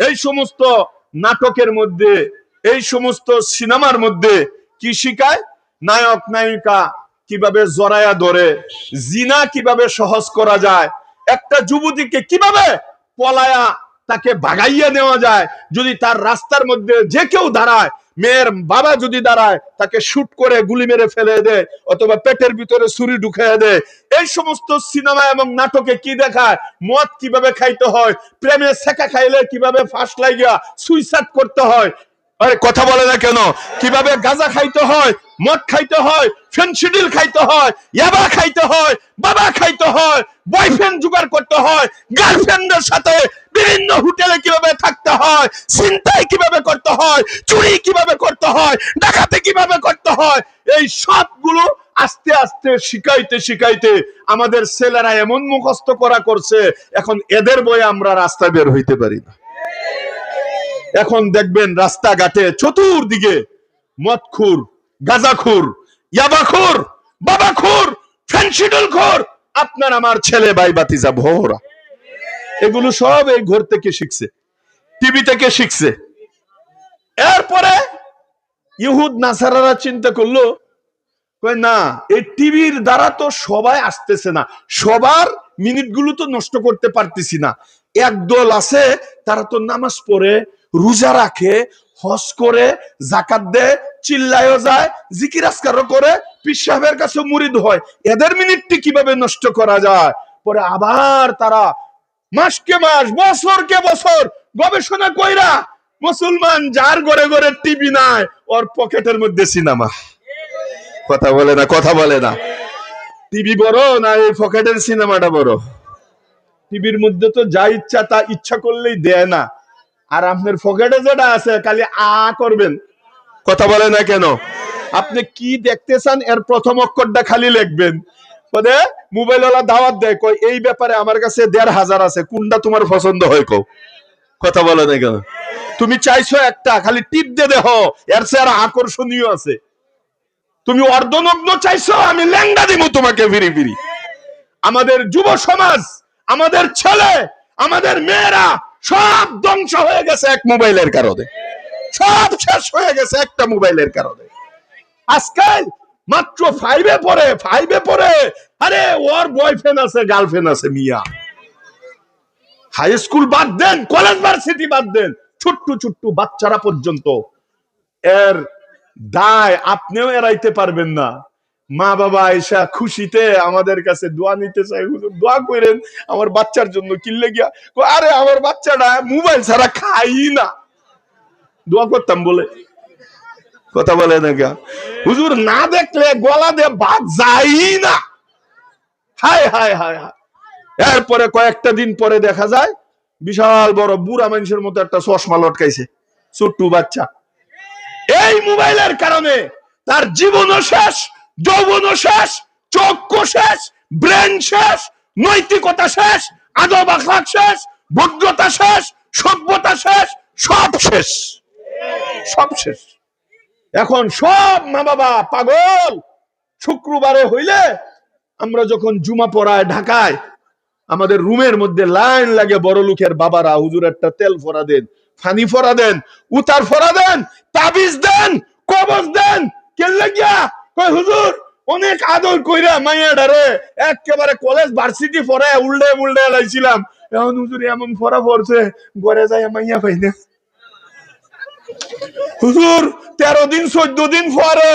এই সমস্ত নাটকের মধ্যে, এই সমস্ত সিনেমার মধ্যে কি শিখায়? নায়ক নায়িকা কিভাবে জড়ায়া ধরে, জিনা কিভাবে সহজ করা যায়, একটা যুবতীকে কিভাবে পলায়া তাকে ভাগাইয়া নেওয়া যায়, যদি তার রাস্তার মধ্যে যে কেউ দাঁড়ায়, মেয়ের বাবা যদি দাঁড়ায় তাকে শুট করে গুলি মেরে ফেলে দেয় অথবা পেটের ভিতরে ছুরি ঢুকিয়ে দেয়। এই সমস্ত সিনেমা এবং নাটকে কি দেখায়? মদ কিভাবে খাইতে হয়, প্রেমে সেকা খাইলে কিভাবে ফাঁস লাগিয়া সুইসাইড করতে হয়। আরে কথা বলে না কেন? কিভাবে গাঁজা খাইতে হয়, মদ খাইতে হয়, ফেনসিডিল খাইতে হয়, ইয়াবা খাইতে হয়, বাবা খাইতে হয়, বয়ফ্রেন্ড জোগাড় করতে হয়, গার্লফ্রেন্ডের সাথে বিভিন্ন হোটেলে কিভাবে থাকতে হয়, ছিনতাই কিভাবে করতে হয়, চুরি কিভাবে করতে হয়, ডাকাতি কিভাবে করতে হয়, এই সবগুলো আস্তে আস্তে শিখাইতে শিখাইতে আমাদের ছেলেরা এমন মুখস্থ করা করছে, এখন এদের বয়ে আমরা রাস্তায় বের হইতে পারি না। এখন দেখবেন রাস্তাঘাটে চতুর্দিকে মদখুর, গাঁজাখুর, ইয়াবাখুর, বাবাখুর, ফেনসিডিলখুর, আপনার আমার ছেলে ভাই বাতিজা ভোরা, এগুলো সব এই ঘর থেকে শিখছে, টিভি থেকে শিখছে। এরপরে ইহুদ নাসারারা চিন্তা করলো, না, এই টিভির দ্বারা তো সবাই আসতেছে না, সবার মিনিটগুলো তো নষ্ট করতে পারতেছি না। একদল আছে তারা তো নামাজ পড়ে, রোজা রাখে, হজ করে, যাকাত দেয়, চিল্লায়ও যায়, জিকির আজকারও করে, পীর সাহেবের কাছে মুরিদ হয়, এদের মিনিটটি কিভাবে নষ্ট করা যায়? পরে আবার তারা মাসকে মাস, বছরকে বছর গবেষণা কইরা মুসলমান যার ঘরে ঘরে টিভি নাই, ওর পকেটের মধ্যে সিনেমা। কথা বলে না, কথা বলে না। টিভি বড় না এই পকেটের সিনেমাটা বড়? টিভির মধ্যে তো যা ইচ্ছা তা ইচ্ছা করলেই দেয় না, আর আপনার পকেটে যেটা আছে খালি আ করবেন। কথা বলে না কেন? আপনি কি দেখতে চান এর প্রথম অক্ষরটা খালি লিখবেন। মানে মোবাইলওয়ালা দাওয়াত দেয়, কই এই ব্যাপারে আমার কাছে ১৫০০ আছে, কোনটা তোমার পছন্দ হয় কও। কথা বলে না কেন? তুমি চাইছো একটা, খালি টিপ দিয়ে দেখো, এর চেয়ে আর আকর্ষণীয় আছে। তুমি অর্ধনগ্ন চাইছো, আমি ল্যাংড়া দিব তোমাকে ফিরি ফিরি। আমাদের যুব সমাজ, আমাদের ছেলে, আমাদের মেয়েরা সব ধ্বংস হয়ে গেছে এক মোবাইলের কারণে, সব শেষ হয়ে গেছে একটা মোবাইলের কারণে। আজকাল মাত্র 5-এ পড়ে, আরে ওর বয়ফ্রেন্ড আছে, গার্লফ্রেন্ড আছে। মিয়া, হাই স্কুল বাদ দেন, কলেজ ভার্সিটি বাদ দেন, ছোট্ট ছোট্ট বাচ্চারা পর্যন্ত এর দায় আপনিও এড়াইতে পারবেন না। মা বাবা আয়েশা খুশিতে আমাদের কাছে দোয়া নিতে চাই, হুজুর দোয়া করেন আমার বাচ্চার জন্য। কিনলে গিয়া, আরে আমার বাচ্চাটা মোবাইল ছাড়া খাই না, দোয়া করতাম বলে। কথা বলে না গা, হুজুর না দেখলে গলা দিয়ে ভাত যাই না, হায় হায় হায় হায়। এরপরে কয়েকটা দিন পরে দেখা যায় বিশাল বড় বুড়া মানুষের মতো একটা চশমা লটকাইছে, ছোট্ট বাচ্চা। এই মোবাইলের কারণে তার জীবনও শেষ, যৌবনও শেষ, চক্ষু শেষ, ব্রেন শেষ, নৈতিকতা শেষ, আদব আখলাক শেষ, ভদ্রতা শেষ, সভ্যতা শেষ, সব শেষ, সব শেষ। এখন সব মা বাবা পাগল। শুক্রবারে হইলে আমরা যখন জুমা পড়ায় ঢাকায়, আমাদের রুমের মধ্যে লাইন লাগে বড় লোকের বাবারা, হুজুর একটা তেল ফোড়া দেন, ফানি ফোড়া দেন, উতার ফোড়া দেন, তাবিজ দেন, কবজ দেন। কেন লাগিয়া? কই হুজুর অনেক আদর কইরা মাইয়াডারে একেবারে কলেজ ভার্সিটি পড়ে উল্টে উল্টে লাইছিলাম, এখন হুজুর এমন ফোড়া পড়ছে ঘরে যায় মাইয়া পাই না। হুজুর 13 দিন 14 দিন পরে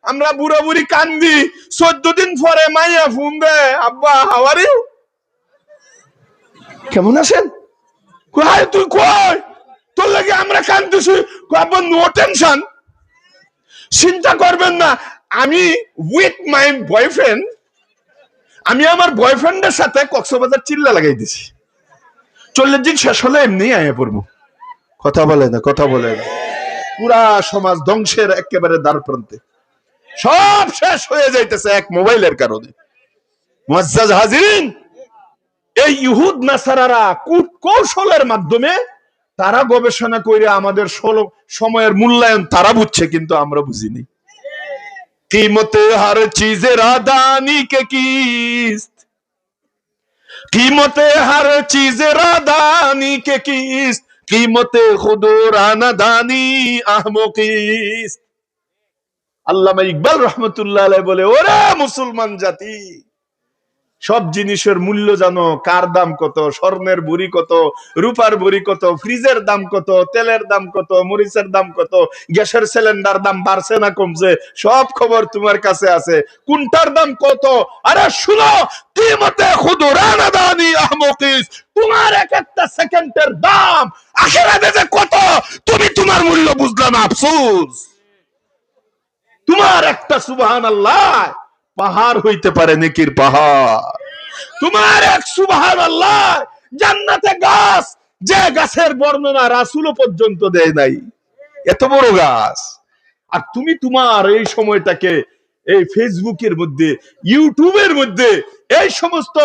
আমরা বুড়া বুড়ি কান্দি, 14 দিন পরে মাইয়া ফোন দেয়, আব্বা হাউ আর ইউ, কেমন আছেন? কই তুই কই, তোর লাগে আমরা কান্দতেছি। আব্বা নো টেনশন, চিন্তা করবেন না, আমি উইথ মাই বয়ফ্রেন্ড, আমি আমার বয়ফ্রেন্ডের সাথে কক্সবাজার চিল্লা লাগাই দিছি, 40 দিন শেষ হলে এমনি আয়া পড়বো। কথা বলে না, কথা বলে না। পুরা সমাজ ধ্বংসের একেবারে দ্বার প্রান্তে, সব শেষ হয়ে যাইতেছে এক মোবাইলের কারণে। মুআজ্জাজ হাজিরিন, এই ইহুদ নাসারারা কৌশলের মাধ্যমে তারা গবেষণা করে আমাদের সময়ের মূল্যায়ন তারা বুঝছে, কিন্তু আমরা বুঝিনি। कीमते हर चीज रादानी के किस्त, कीमते हर चीज रादानी के किस्त, कीमते खुदराना दानी आहमो किस्त। আল্লামা ইকবাল রহমতুল্লাহ আলাইহি বলে, ওরে মুসলমান জাতি, সব জিনিসের মূল্য জানো, কার দাম কত, স্বর্ণের ভরি কত, রূপার ভরি কত, ফ্রিজের দাম কত, তেলের দাম কত, মরিচের দাম কত, গ্যাসের সিলিন্ডার দাম বাড়ছে না কমছে, সব খবর তোমার কাছে আছে। কোনটার দাম কত? আরে শুনো, কিমতে খুদরানা দানি আহমকিস, তোমার এক একটা সেকেন্ডের দাম আখিরাতে যে কত তুমি তোমার মূল্য বুঝলা না, আফসোস। তোমার একটা সুবহানাল্লাহ পাহাড় হইতে পারে, নেকির পাহাড়। তোমার এক সুবহানাল্লাহ জান্নাতে গাছ, যে গাছের বর্ণনা রাসূলও পর্যন্ত দেয় নাই, এত বড় গাছ। আর তুমি তোমার এই সময়টাকে এই ফেসবুকের মধ্যে, ইউটিউবের মধ্যে, এই সমস্ত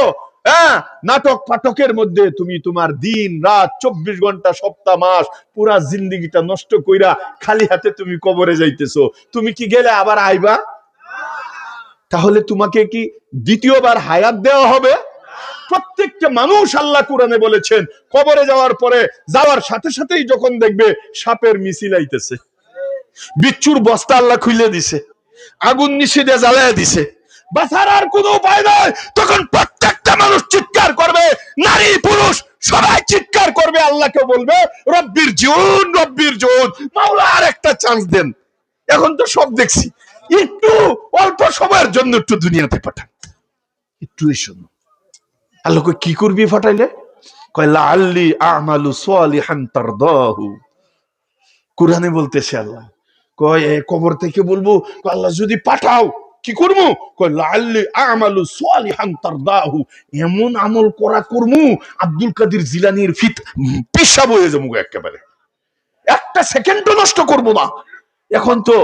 নাটক পাঠকের মধ্যে তুমি তোমার দিন রাত 24 ঘন্টা সপ্তাহ মাস পুরা জিন্দেগিটা নষ্ট কইরা খালি হাতে তুমি কবরে যাইতেছো। তুমি কি গেলে আবার আইবা? তাহলে তোমাকে কি দ্বিতীয়বার হায়াত দেওয়া হবে? প্রত্যেকটা মানুষ, আল্লাহ কোরআনে বলেছেন, কবরে যাওয়ার পরে যাওয়ার সাথে সাথেই যখন দেখবে সাপের মিছিল আইতেছে, বিচ্ছুর বস্তা আল্লাহ খুলে দিছে, আগুন নিচে দিয়ে জ্বালায় দিছে, বাঁচার আর কোনো উপায় নাই, তখন প্রত্যেকটা মানুষ চিৎকার করবে, নারী পুরুষ সবাই চিৎকার করবে, আল্লাহকে বলবে রব্বির জিউন, রব্বির জিউন, মাওলা আর একটা চান্স দেন। এখন তো সব দেখছি, একটু অল্প সময়ের জন্য একটু দুনিয়াতে পাঠান, একটু শোনো। আল্লাহ কই কি করবি ফাটাইলে? কয় লাআল্লি আমালু সালিহান তারদাহু। কুরআনে বলতেছে আল্লাহ, কয় কবর থেকে বলবো, আল্লাহ যদি পাঠাও কি করবো? কয় লাআল্লি আমালু সালিহান তারদাহু, এমন আমল করা করমু আব্দুল কাদের জিলানীর পেশাব হয়ে যাবো একেবারে, একটা সেকেন্ডও নষ্ট করবো না। এখন তো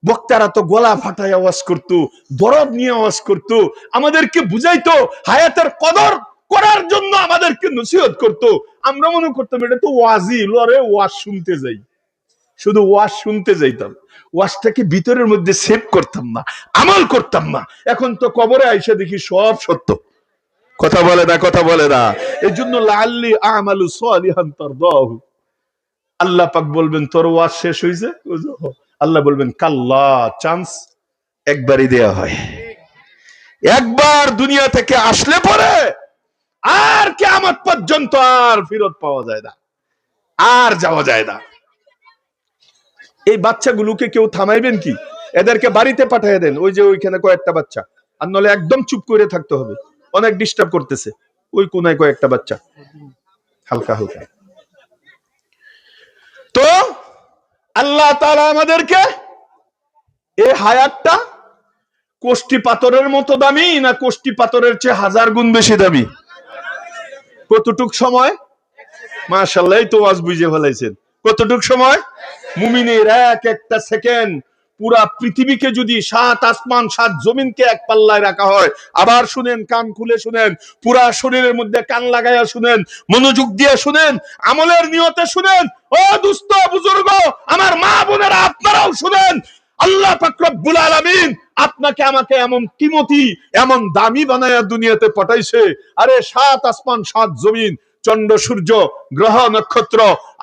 বক্তারা তো গলা ফাটায় আওয়াজ করতো, দরদ নিয়ে আওয়াজ করতো, আমাদেরকে বুঝাইতো, হায়াতের কদর করার জন্য আমাদেরকে নসিহত করতো। আমরা মনে করতাম এটা তো ওয়াজি, লরে ওয়াজ শুনতে যাই, শুধু ওয়াজ শুনতে যাইতাম, ওয়াজটাকে ভিতরের মধ্যে সেভ করতাম না, আমল করতাম না। এখন তো কবরে আইসা দেখি সব সত্য। কথা বলে না, কথা বলে না। এই জন্য লাআল্লি আমালু সালিহান তারদাহু, আল্লাহ পাক বলবেন তোর ওয়াজ শেষ হয়েছে? আল্লাহ বলবেন কাল্লা, চান্স একবারই দেয়া হয়, একবার দুনিয়া থেকে আসলে পরে আর কিয়ামত পর্যন্ত আর ফেরত পাওয়া যায় না, আর যাওয়া যায় না। এই বাচ্চাগুলোকে কেউ থামাইবেন কি? এদেরকে বাড়িতে পাঠিয়ে দেন, ওই যে ওইখানে কয়েকটা বাচ্চা, আর নলে একদম চুপ করে থাকতে হবে, অনেক ডিস্টার্ব করতেছে। ওই কোনায় কয়েকটা বাচ্চা হালকা হালকা। তো আল্লাহ তাআলা আমাদেরকে এই হায়াতটা কোষ্টি পাথরের মতো দামি না কোষ্টি পাথরের চেয়ে 1000 গুণ বেশি দামি? কতটুক সময়? মাশাআল্লাহ, এই তো আজ বুঝে ফেলাইছেন। কতটুক সময়? মুমিনের এক একটা সেকেন্ড পুরা পৃথিবীকে যদি 7 আসমান 7 জমিনকে এক পাল্লায় রাখা হয়, আবার শুনেন, কান খুলে শুনেন, পুরা শরীরের মধ্যে কান লাগাইয়া শুনেন, মনোযোগ দিয়ে শুনেন, আমলের নিয়তে শুনেন। ও দুস্থ বুজুর্গ, আমার মা বোনেরা, আপনারাও শুনেন। আল্লাহ পাক রব্বুল আলামিন আপনাকে আমাকে এমন কিমতি, এমন দামি বানায়া দুনিয়াতে পাঠাইছে। আরে 7 আসমান 7 জমিন, চন্দ্র সূর্য, গ্রহ নক্ষত্র,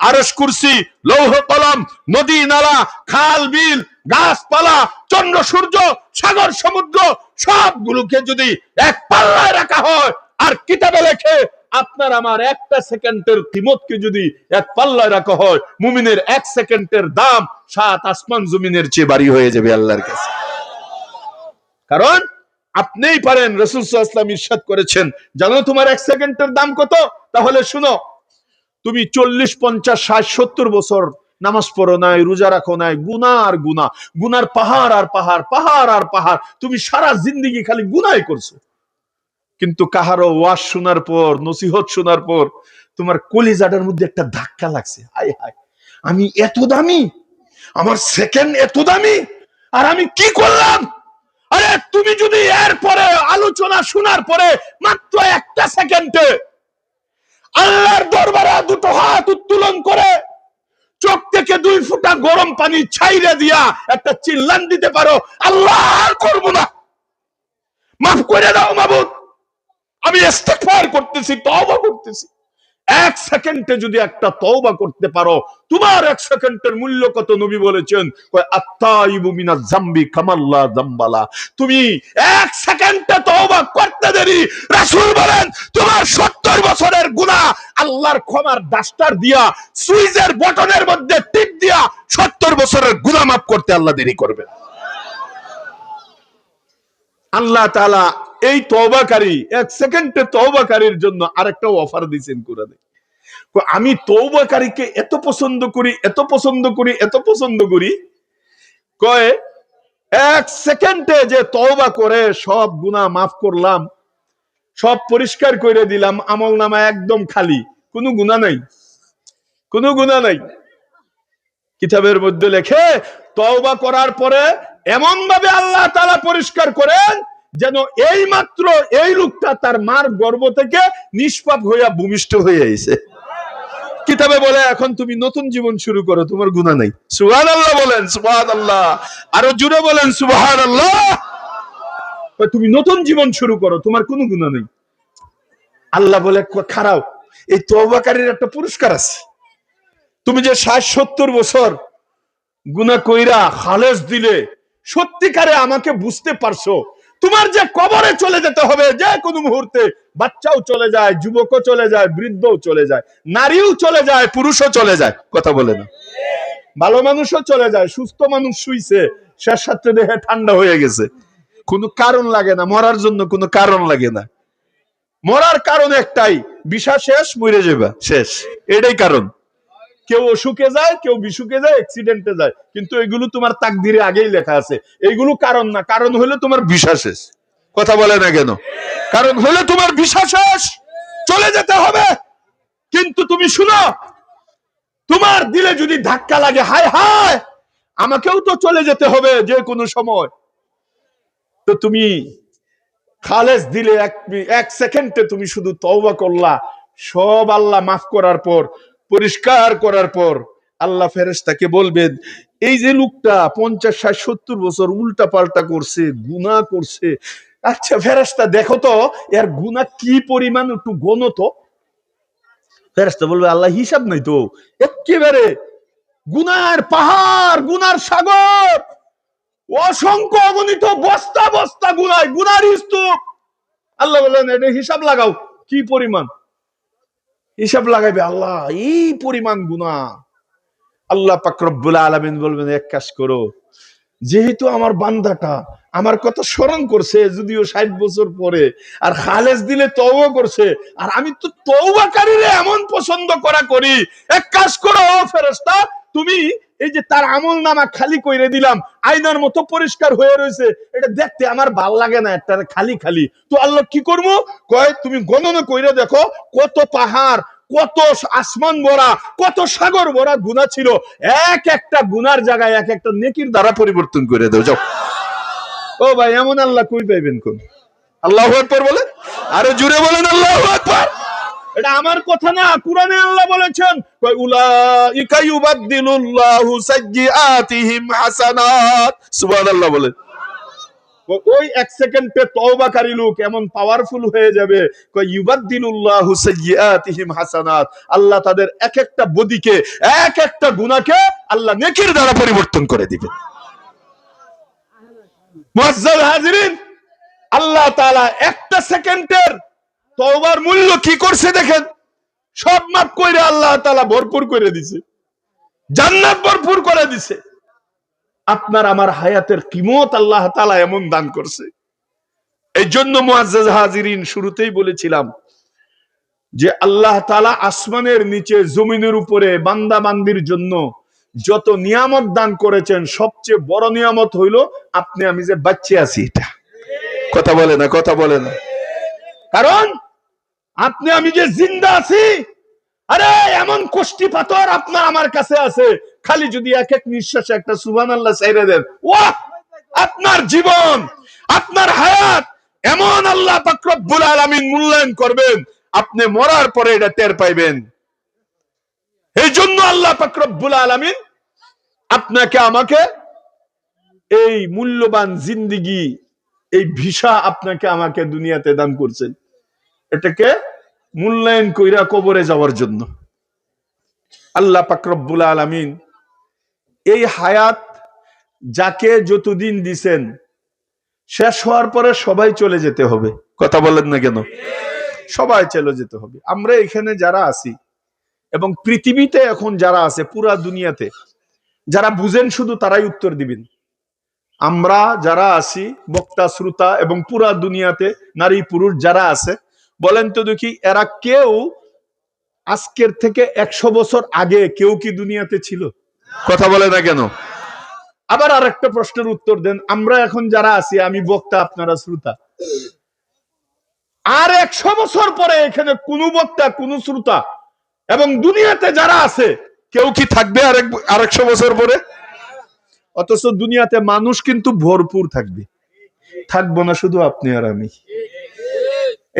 আরশ কুরসি, লৌহ কলম, নদী নালা, খাল বিল, গাছপালা, চন্দ্র সূর্য, সাগর সমুদ্র, সবগুলোকে যদি এক পাল্লায় রাখা হয় আর কিতাবে লেখে আপনার আমার একটা সেকেন্ডের কিমতকে যদি এক পাল্লায় রাখা হয়, মুমিনের এক সেকেন্ডের দাম 7 আসমান জমিনের চেয়ে বাড়ি হয়ে যাবে আল্লাহর কাছে। কারণ আপনিই পারেন। রাসূল সাল্লাল্লাহু আলাইহি ওয়াসাল্লাম ইরশাদ করেছেন, জানো তোমার এক সেকেন্ডের দাম কত? তাহলে শুনো, তুমি 40, 50, 60, 70 বছর নামাজ পড়ো নাই, রোজা রাখো নাই, গুনাহ আর গুনাহ, গুনার পাহাড় আর পাহাড়, পাহাড় আর পাহাড়, তুমি সারা জিন্দেগি খালি গুনাহই করছো। কিন্তু কাহারো ওয়াজ শোনার পর, নসিহত শোনার পর তোমার কলিজাটার মধ্যে একটা ধাক্কা লাগছে, হায় হায়, আমি এত দামি, আমার সেকেন্ড এত দামি, আর আমি কি করলাম? আরে তুমি যদি এর পরে আলোচনা শোনার পরে মাত্র একটা সেকেন্ডে আল্লাহর দরবারে দুটো হাত উত্তোলন করে চোখ থেকে 2 ফোঁটা গরম পানি ছাইরে দিয়া একটা চিল্লান দিতে পারো, আল্লাহ আর করব না, মাফ করে দাও মাবুদ, আমি ইস্তেগফার করতেছি, তওবা করতেছি। এক সেকেন্ডে যদি একটা তওবা করতে পারো, তোমার এক সেকেন্ডের মূল্য কত নবী বলেছেন, আত্তাইবু মিনাজ জামবি কামাল্লা জামবালা। তুমি এক সেকেন্ডে তওবা করতে দেরি, রাসূল বলেন তোমার 70 বছরের গুনাহ আল্লাহর ক্ষমার ডাস্টার দিয়া, সুইচের বটনের মধ্যে টিপ দিয়া 70 বছরের গুনাহ মাফ করতে আল্লাহ দেরি করবে। আল্লাহ তাআলা এই তওবাকারী, এক সেকেন্ডে তওবাকারীর জন্য আরেকটা অফার দিয়েছেন কোরআনে। আমি তওবাকারীকে এত পছন্দ করি, এত পছন্দ করি, এত পছন্দ করি, কয় এক সেকেন্ডে যে তওবা করে সব গুনাহ মাফ করলাম, সব পরিষ্কার করে দিলাম, আমলনামা একদম খালি, কোনো গুনাহ নাই, কোনো গুনাহ নাই। কিতাবের মধ্যে লেখে তওবা করার পরে এমন ভাবে আল্লাহ তাআলা পরিষ্কার করেন যেন এই মাত্র এই লোকটা তার মার গর্ভ থেকে নিষ্পাপ হইয়া ভূমিষ্ঠ হয়ে আইছে। কিতাবে বলে এখন তুমি নতুন জীবন শুরু করো, তোমার গুনাহ নাই। সুবহানাল্লাহ বলেন, সুবহানাল্লাহ, আরো জোরে বলেন সুবহানাল্লাহ। তুমি নতুন জীবন শুরু করো, তোমার কোনো গুনাহ নেই। আল্লাহ বলে খারাপ, এই তওবাকারীর একটা পুরস্কার আছে। তুমি যে 60-70 বছর গুনাহ কইরা খালেস দিলে, সত্যিকারে আমাকে বুঝতে পারছো, তোমার যে কবরে চলে যেতে হবে যে কোনো মুহূর্তে, বাচ্চাও চলে যায়, যুবকও চলে যায়, বৃদ্ধও চলে যায়, নারীও চলে যায়, পুরুষও চলে যায়, কথা বলে না, ভালো মানুষও চলে যায়, সুস্থ মানুষ শুইছে, শেষ সাথে দেখে ঠান্ডা হয়ে গেছে, কোনো কারণ লাগে না মরার জন্য, কোনো কারণ লাগে না। মরার কারণ একটাই, বিষা শেষ, মরে যাবা শেষ, এটাই কারণ। কেউ অসুখে যায়, কেউ বিসুখে যায়, অ্যাক্সিডেন্টে যায়, কিন্তু এগুলো তোমার তাকদিরে আগেই লেখা আছে। এইগুলো কারণ না, কারণ হলো তোমার ভিসা শেষ, কথা বলে না কেন? কারণ হলো তোমার ভিসা শেষ, চলে যেতে হবে। কিন্তু তুমি শুনো, তোমার দিলে যদি ধাক্কা লাগে, হায় হায় আমাকেও তো চলে যেতে হবে যে কোনো সময়, তো তুমি খালেস দিলে এক সেকেন্ডে তুমি শুধু তওবা করলা, সব আল্লাহ মাফ করার পর, পরিষ্কার করার পর আল্লাহ ফেরেশতাকে বলবেন, এই যে লোকটা 50, 60, 70 বছর উল্টা পাল্টা করছে, গুনাহ করছে, আচ্ছা ফেরেশতা দেখো তো এর গুনাহ কি পরিমাণ, একটু গণো তো। ফেরেশতা বলবে আল্লাহ হিসাব নাই তো, একেবারে গুনার পাহাড়, গুনার সাগর, অসংখ্য অগণিত বস্তা বস্তা গুনায়, গুনার স্তূপ। আল্লাহ বললেন এটা হিসাব লাগাও, কি পরিমাণ? হিসাব লাগাইবে আল্লাহ, এই পরিমাণ গুনাহ। আল্লাহ পাক রব্বুল আলামিন বলবেন এক কাজ করো, যেহেতু আমার বান্দাটা আমার কথা স্মরণ করছে, যদিও 60 বছর পরে, আর খালেস দিলে তওবা করছে, আর আমি তো তওবাকারীরে এমন পছন্দ করি, এক কাজ করো ফেরেশতা, তুমি এই যে তার আমল নামা খালি কইরে দিলাম, আয়নার মতো পরিষ্কার হয়ে রয়েছে, এটা দেখতে আমার ভাল লাগে না, একটা খালি খালি। তো আল্লাহ কি করবো? কয় তুমি গণনা কইরে দেখো কত পাহাড়, কত আসমান ভরা, কত সাগর ভরা গুনাহ ছিল, এক একটা গুনার জায়গায় এক একটা নেকির দ্বারা পরিবর্তন করে দাও, যাও। ও ভাই, এমন আল্লাহ কই পাইবেন কোন? আল্লাহু আকবার বলে, আরো জোরে বলেন আল্লাহু আকবার। এটা আমার কথা না, কোরআনে আল্লাহ বলেছেন, উলাইকা ইউবাদদিলুল্লাহু সাইয়্যাতিহিম হাসানাত। সুবহানাল্লাহ বলেন। ওই এক সেকেন্ডে তওবাকারী লোক এমন পাওয়ারফুল হয়ে যাবে, ইউবাদদিলুল্লাহু সাইয়্যাতিহিম হাসানাত, আল্লাহ তাদের এক একটা বদিকে, এক একটা গুনাহকে আল্লাহ নেকির দ্বারা পরিবর্তন করে দিবেন। মুআজ্জাল হাজিরিন, আল্লাহ তাআলা একটা সেকেন্ডের তওবার মূল্য কি করছে দেখেন, সব মাফ কইরা আল্লাহ তাআলা ভরপুর করে দিছে, জান্নাত ভরপুর করে দিছে। আপনার আমার হায়াতের কিমত আল্লাহ তাআলা এমন দান করছে। এই জন্য মুআজ্জাজ হাজিরিন, শুরুতেই বলেছিলাম যে আল্লাহ তাআলা আসমানের নিচে জমিনের উপরে বান্দা বান্দির জন্য যত নিয়ামত দান করেছেন, সবচেয়ে বড় নিয়ামত হইল আপনি আমি যে বাচ্চা আছি, এটা কথা বলে না, কথা বলে না। কারণ আপনি আমি যে জিন্দা আছি, আরে এমন কোষ্টি পাথর আপনার আমার কাছে আছে, খালি যদি এক এক নিঃশ্বাসে একটা সুবহানাল্লাহ চাইরে দেন, ওয়াহ, আপনার জীবন, আপনার হায়াত এমন আল্লাহ পাক রব্বুল আলামিন মূল্যায়ন করবেন, আপনি মরার পরে এটা টের পাইবেন। এই জন্য আল্লাহ পাক রব্বুল আলামিন আপনাকে আমাকে এই মূল্যবান জিন্দেগি, এই ভিসা আপনাকে আমাকে দুনিয়াতে দান করছেন, এটাকে মূল্যায়ন কইরা কবরে যাওয়ার জন্য। আল্লাহ পাক রব্বুল আলামিন এই হায়াত যাকে যতদিন দিছেন, শেষ হওয়ার পরে সবাই চলে যেতে হবে, কথা বলেন না কেন? সবাই চলে যেতে হবে। আমরা এখানে যারা আছি এবং পৃথিবীতে এখন যারা আছে, পুরা দুনিয়াতে যারা বুঝেন শুধু তারাই উত্তর দিবেন। আমরা যারা আছি, বক্তা শ্রোতা এবং পুরা দুনিয়াতে নারী পুরুষ যারা আছে, বলেন তো দেখি, এরা কেউ আজকের থেকে 100 বছর আগে কেউ কি দুনিয়াতে ছিল? কথা বলে না কেন? আবার আরেকটা প্রশ্নের উত্তর দেন, আমরা এখন যারা আছি, আমি বক্তা আপনারা শ্রোতা, আর 100 বছর পরে এখানে কোন বক্তা কোন শ্রোতা এবং দুনিয়াতে যারা আছে কেউ কি থাকবে আর 100 বছর পরে? অথচ দুনিয়াতে মানুষ কিন্তু ভরপুর থাকবে, থাকবো না শুধু আপনি আর আমি।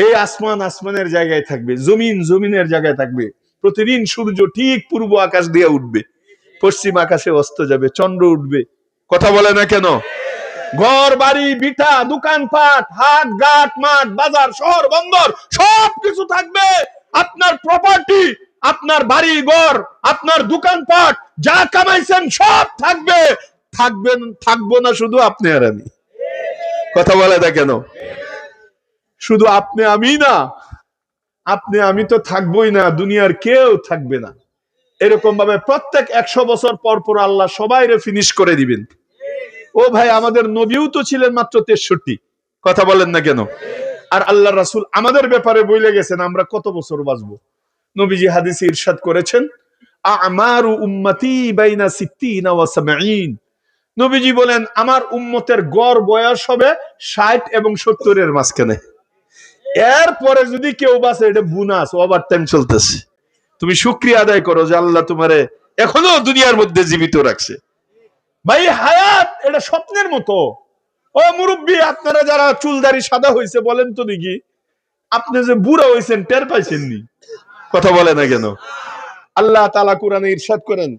এই আসমান আসমানের জায়গায় থাকবে, জমিন জমিনের জায়গায় থাকবে। প্রতিদিন সূর্য ঠিক পূর্ব আকাশ দিয়ে উঠবে, পশ্চিম আকাশে অস্ত যাবে, চন্দ্র উঠবে, কথা বলে না কেন? ঘর বাড়ি ভিটা দোকানপাট হাট ঘাট মাঠ বাজার শহর বন্দর সবকিছু থাকবে, আপনার প্রপার্টি, আপনার বাড়ি ঘর, আপনার দোকানপাট যা কামাইছেন সব থাকবে, থাকবেন থাকবো না শুধু আপনি আর আমি, কথা বলে না কেন? শুধু আপনি আমি না, আপনি আমি তো থাকবোই না, দুনিয়ার কেউ থাকবে না। এরকম ভাবে প্রত্যেক 100 বছর পর পর আল্লাহ সবাইরে ফিনিশ করে দিবেন। ও ভাই, আমাদের নবীও তো ছিলেন মাত্র 63, কথা বলেন না কেন? আর আল্লাহ রাসূল আমাদের ব্যাপারে বলে গেছেন আমরা কত বছর বাঁচবো। নবীজি হাদিসে ইরশাদ করেছেন, আমারু উম্মতি বাইনা 60 ওয়া 70। নবীজি বলেন আমার উম্মতের গড় বয়স হবে 60 এবং 70 এর মাঝখানে। এরপরে যদি কেউ বাঁচে, এটা বোনাস, ওভার টাইম চলতেছে। তুমি শুকরিয়া আদায় করো যে আল্লাহ তোমারে এখনো দুনিয়ার মধ্যে জীবিত রাখছে। ভাই, হায়াত এটা স্বপ্নের মতো। ও মুরব্বী, আপনারা যারা চুলদারি সাদা হয়েছে, বলেন তো দেখি, আপনি যে বুড়া হয়েছেন টের পাইছেননি, কথা বলে না কেন? আল্লাহ তাআলা কোরআনে ইরশাদ করেন,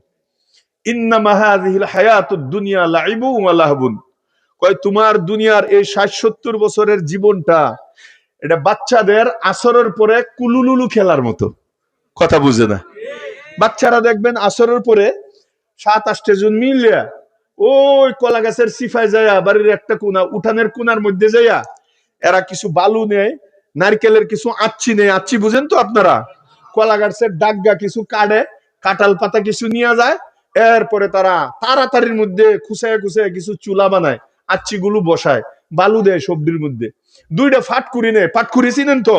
ইন্নামা হাযিহিল হায়াতুদ দুনিয়া লাইবু ওয়া লাহবুন। কয় তোমার দুনিয়ার এই 60-70 বছরের জীবনটা এটা বাচ্চাদের আসরের পরে কুলুলুলু খেলার মতো, কথা বুঝে না। বাচ্চারা দেখবেন আসরের পরে 7-8 জন মিলিয়া ওই কলা গাছের সিফায় যাইয়া, বাড়ির একটা কোনা উঠানের কোনার মধ্যে যাইয়া এরা কিছু বালু নেয়, নারকেলের কিছু আচ্ছি নেয়, আচ্ছি বুঝেন তো আপনারা, কলা গাছের ডাগা কিছু কাটে, কাঁঠাল পাতা কিছু নিয়ে যায়, এরপরে তারা তাড়াতাড়ির মধ্যে খুঁচায় খুঁচায় কিছু চুলা বানায়, আচ্ছি গুলো বসায়, বালু দেয় সবজির মধ্যে, 2টা ফাটকুড়ি নেয়, ফাটকুড়ি চিনেন তো,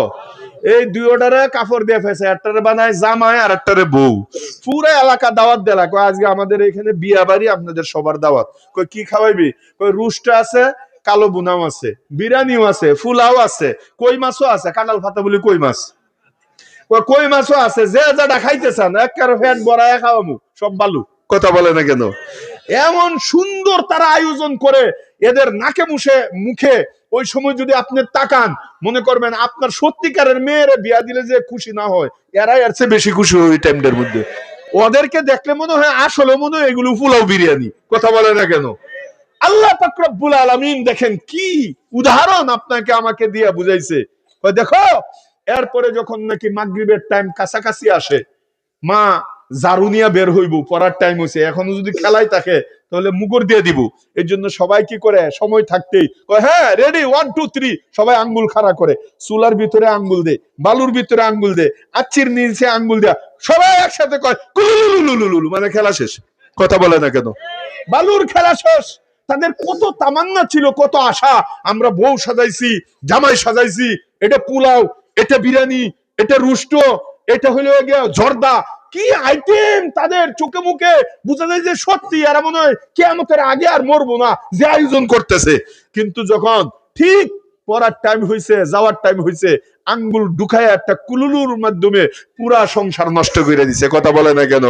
এই দুইটারে কাপড় দিয়ে ফেছে, একটারে বানায় জামাই আর একটারে বউ। পুরো এলাকা দাওয়াত দেলা, কয় আজকে আমাদের এখানে বিয়া বাড়ি, আপনাদের সবার দাওয়াত। কই কি খাওয়াইবি? কই রুস্টা আছে, কালো বুনাও আছে, বিরিয়ানিও আছে, ফুলাও আছে, কই মাছও আছে, কাঁঠাল ফাতা বলি কই মাছ, কই মাছও আছে, যে যেটা খাইতে চান একেবারে ফ্যাট বড়ায় খাওয়ামু, সব বালু। কথা বলে না কেন? এমন সুন্দর তারা আয়োজন করে, এদের নাকে মুখে ওই সময় যদি আপনি তাকান, মনে করবেন আপনার সত্যিকারের মেয়ের বিয়া দিলে যে খুশি না হয়, এরাই এর চেয়ে বেশি খুশি হয় ওই টাইমটার মধ্যে। ওদেরকে দেখলে মনে হয় আসলে মনে হয় এগুলো পোলাও বিরিয়ানি। কথা বলে না কেন? আল্লাহ পাক রব্বুল আলামিন দেখেন কি উদাহরণ আপনাকে আমাকে দিয়ে বুঝাইছে। দেখো, এরপরে যখন নাকি মাগরিবের টাইম কাছাকাছি আসে, মা জারুনিয়া বের হইব, পড়ার টাইম হয়েছে, এখনো যদি খেলাই থাকে তাহলে মুগর দিয়ে দিব। এই জন্য সবাই কি করে, সময় থাকতেই হ্যাঁ রেডি 1 2 3, সবাই আঙ্গুল খাড়া করে, চুলার ভিতরে আঙ্গুল দে, বালুর ভিতরে আঙ্গুল দে, আচ্ছির নিচে আঙ্গুল দেয়া, সবাই একসাথে কয় কুলুলুলুলুলুলু, মানে খেলা শেষ। কথা বলে না কেন? বালুর খেলা শেষ। তাদের কত তামান্না ছিল, কত আশা, আমরা বউ সাজাইছি, জামাই সাজাইছি, এটা পোলাও, এটা বিরিয়ানি, এটা রুষ্ট, এটা হলো গিয়া জর্দা, কি আইটেম তাদের চোখে মুখে বোঝা যায় যে সত্যি এরা মনে হয় কিয়ামতের আগে আর মরবো না, যে আয়োজন করতেছে। কিন্তু যখন ঠিক পড়ার টাইম হয়েছে, যাওয়ার টাইম হয়েছে, আঙ্গুল ঢুকায় একটা কুলুলুর মাধ্যমে পুরা সংসার নষ্ট করে দিছে। কথা বলে না কেন?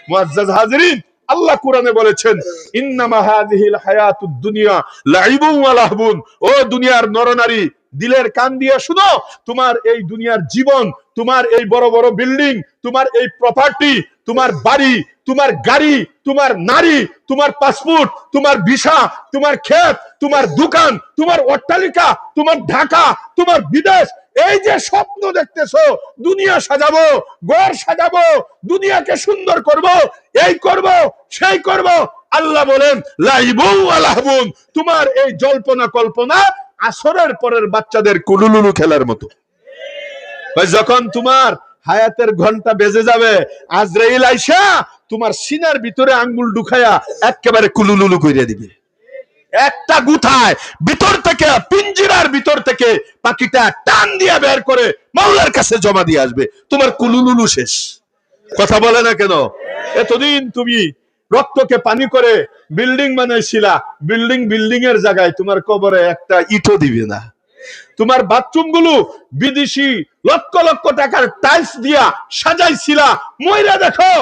মুআজ্জাজ হাজিরিন, আল্লাহ কোরআনে বলেছেন, ইন্নামা হাযিহিল হায়াতুদ দুনিয়া লাইবুন ওয়া লাহবুন। ও দুনিয়ার নরনারী, দিলের কান দিয়ে শুনো, তোমার এই দুনিয়ার জীবন, তোমার এই বড় বড় বিল্ডিং, তোমার এই প্রপার্টি, তোমার বাড়ি, তোমার গাড়ি, তোমার নারী, তোমার পাসপোর্ট, তোমার ভিসা, তোমার ক্ষেত, তোমার দোকান, তোমার অট্টালিকা, তোমার ঢাকা, তোমার বিদেশ, এই যে স্বপ্ন দেখতেছো, দুনিয়া সাজাবো, ঘর সাজাবো, দুনিয়াকে সুন্দর করব, এই করব, সেই করব, আল্লাহ বলেন লাইবুন ওয়া লাহবুন, তোমার এই জল্পনা কল্পনা আসরের পরের বাচ্চাদের কুলুলুলু খেলার মতো। যখন তোমার হায়াতের ঘন্টা বেজে যাবে, আজরাইল আইসা তোমার সিনার ভিতরে আঙ্গুল ঢুকায়া একেবারে কুলুলুলু কইরা দিবে। একটা গুথায় ভিতর থেকে, পিঞ্জিরার ভিতর থেকে পাখিটা টান দিয়া বের করে মাওলার কাছে জমা দিয়ে আসবে, তোমার কুলুলুলু শেষ। কথা বলে না কেন? এতদিন তুমি রক্তকে পানি করে বিল্ডিং বানাইছিলা, বিল্ডিং এর জায়গায় তোমার কবরে একটা ইটও দিবে না। তোমার বাথরুম গুলো বিদেশি লক্ষ লক্ষ টাকার টাইলস দিয়া সাজাইছিলা, মইরা দেখো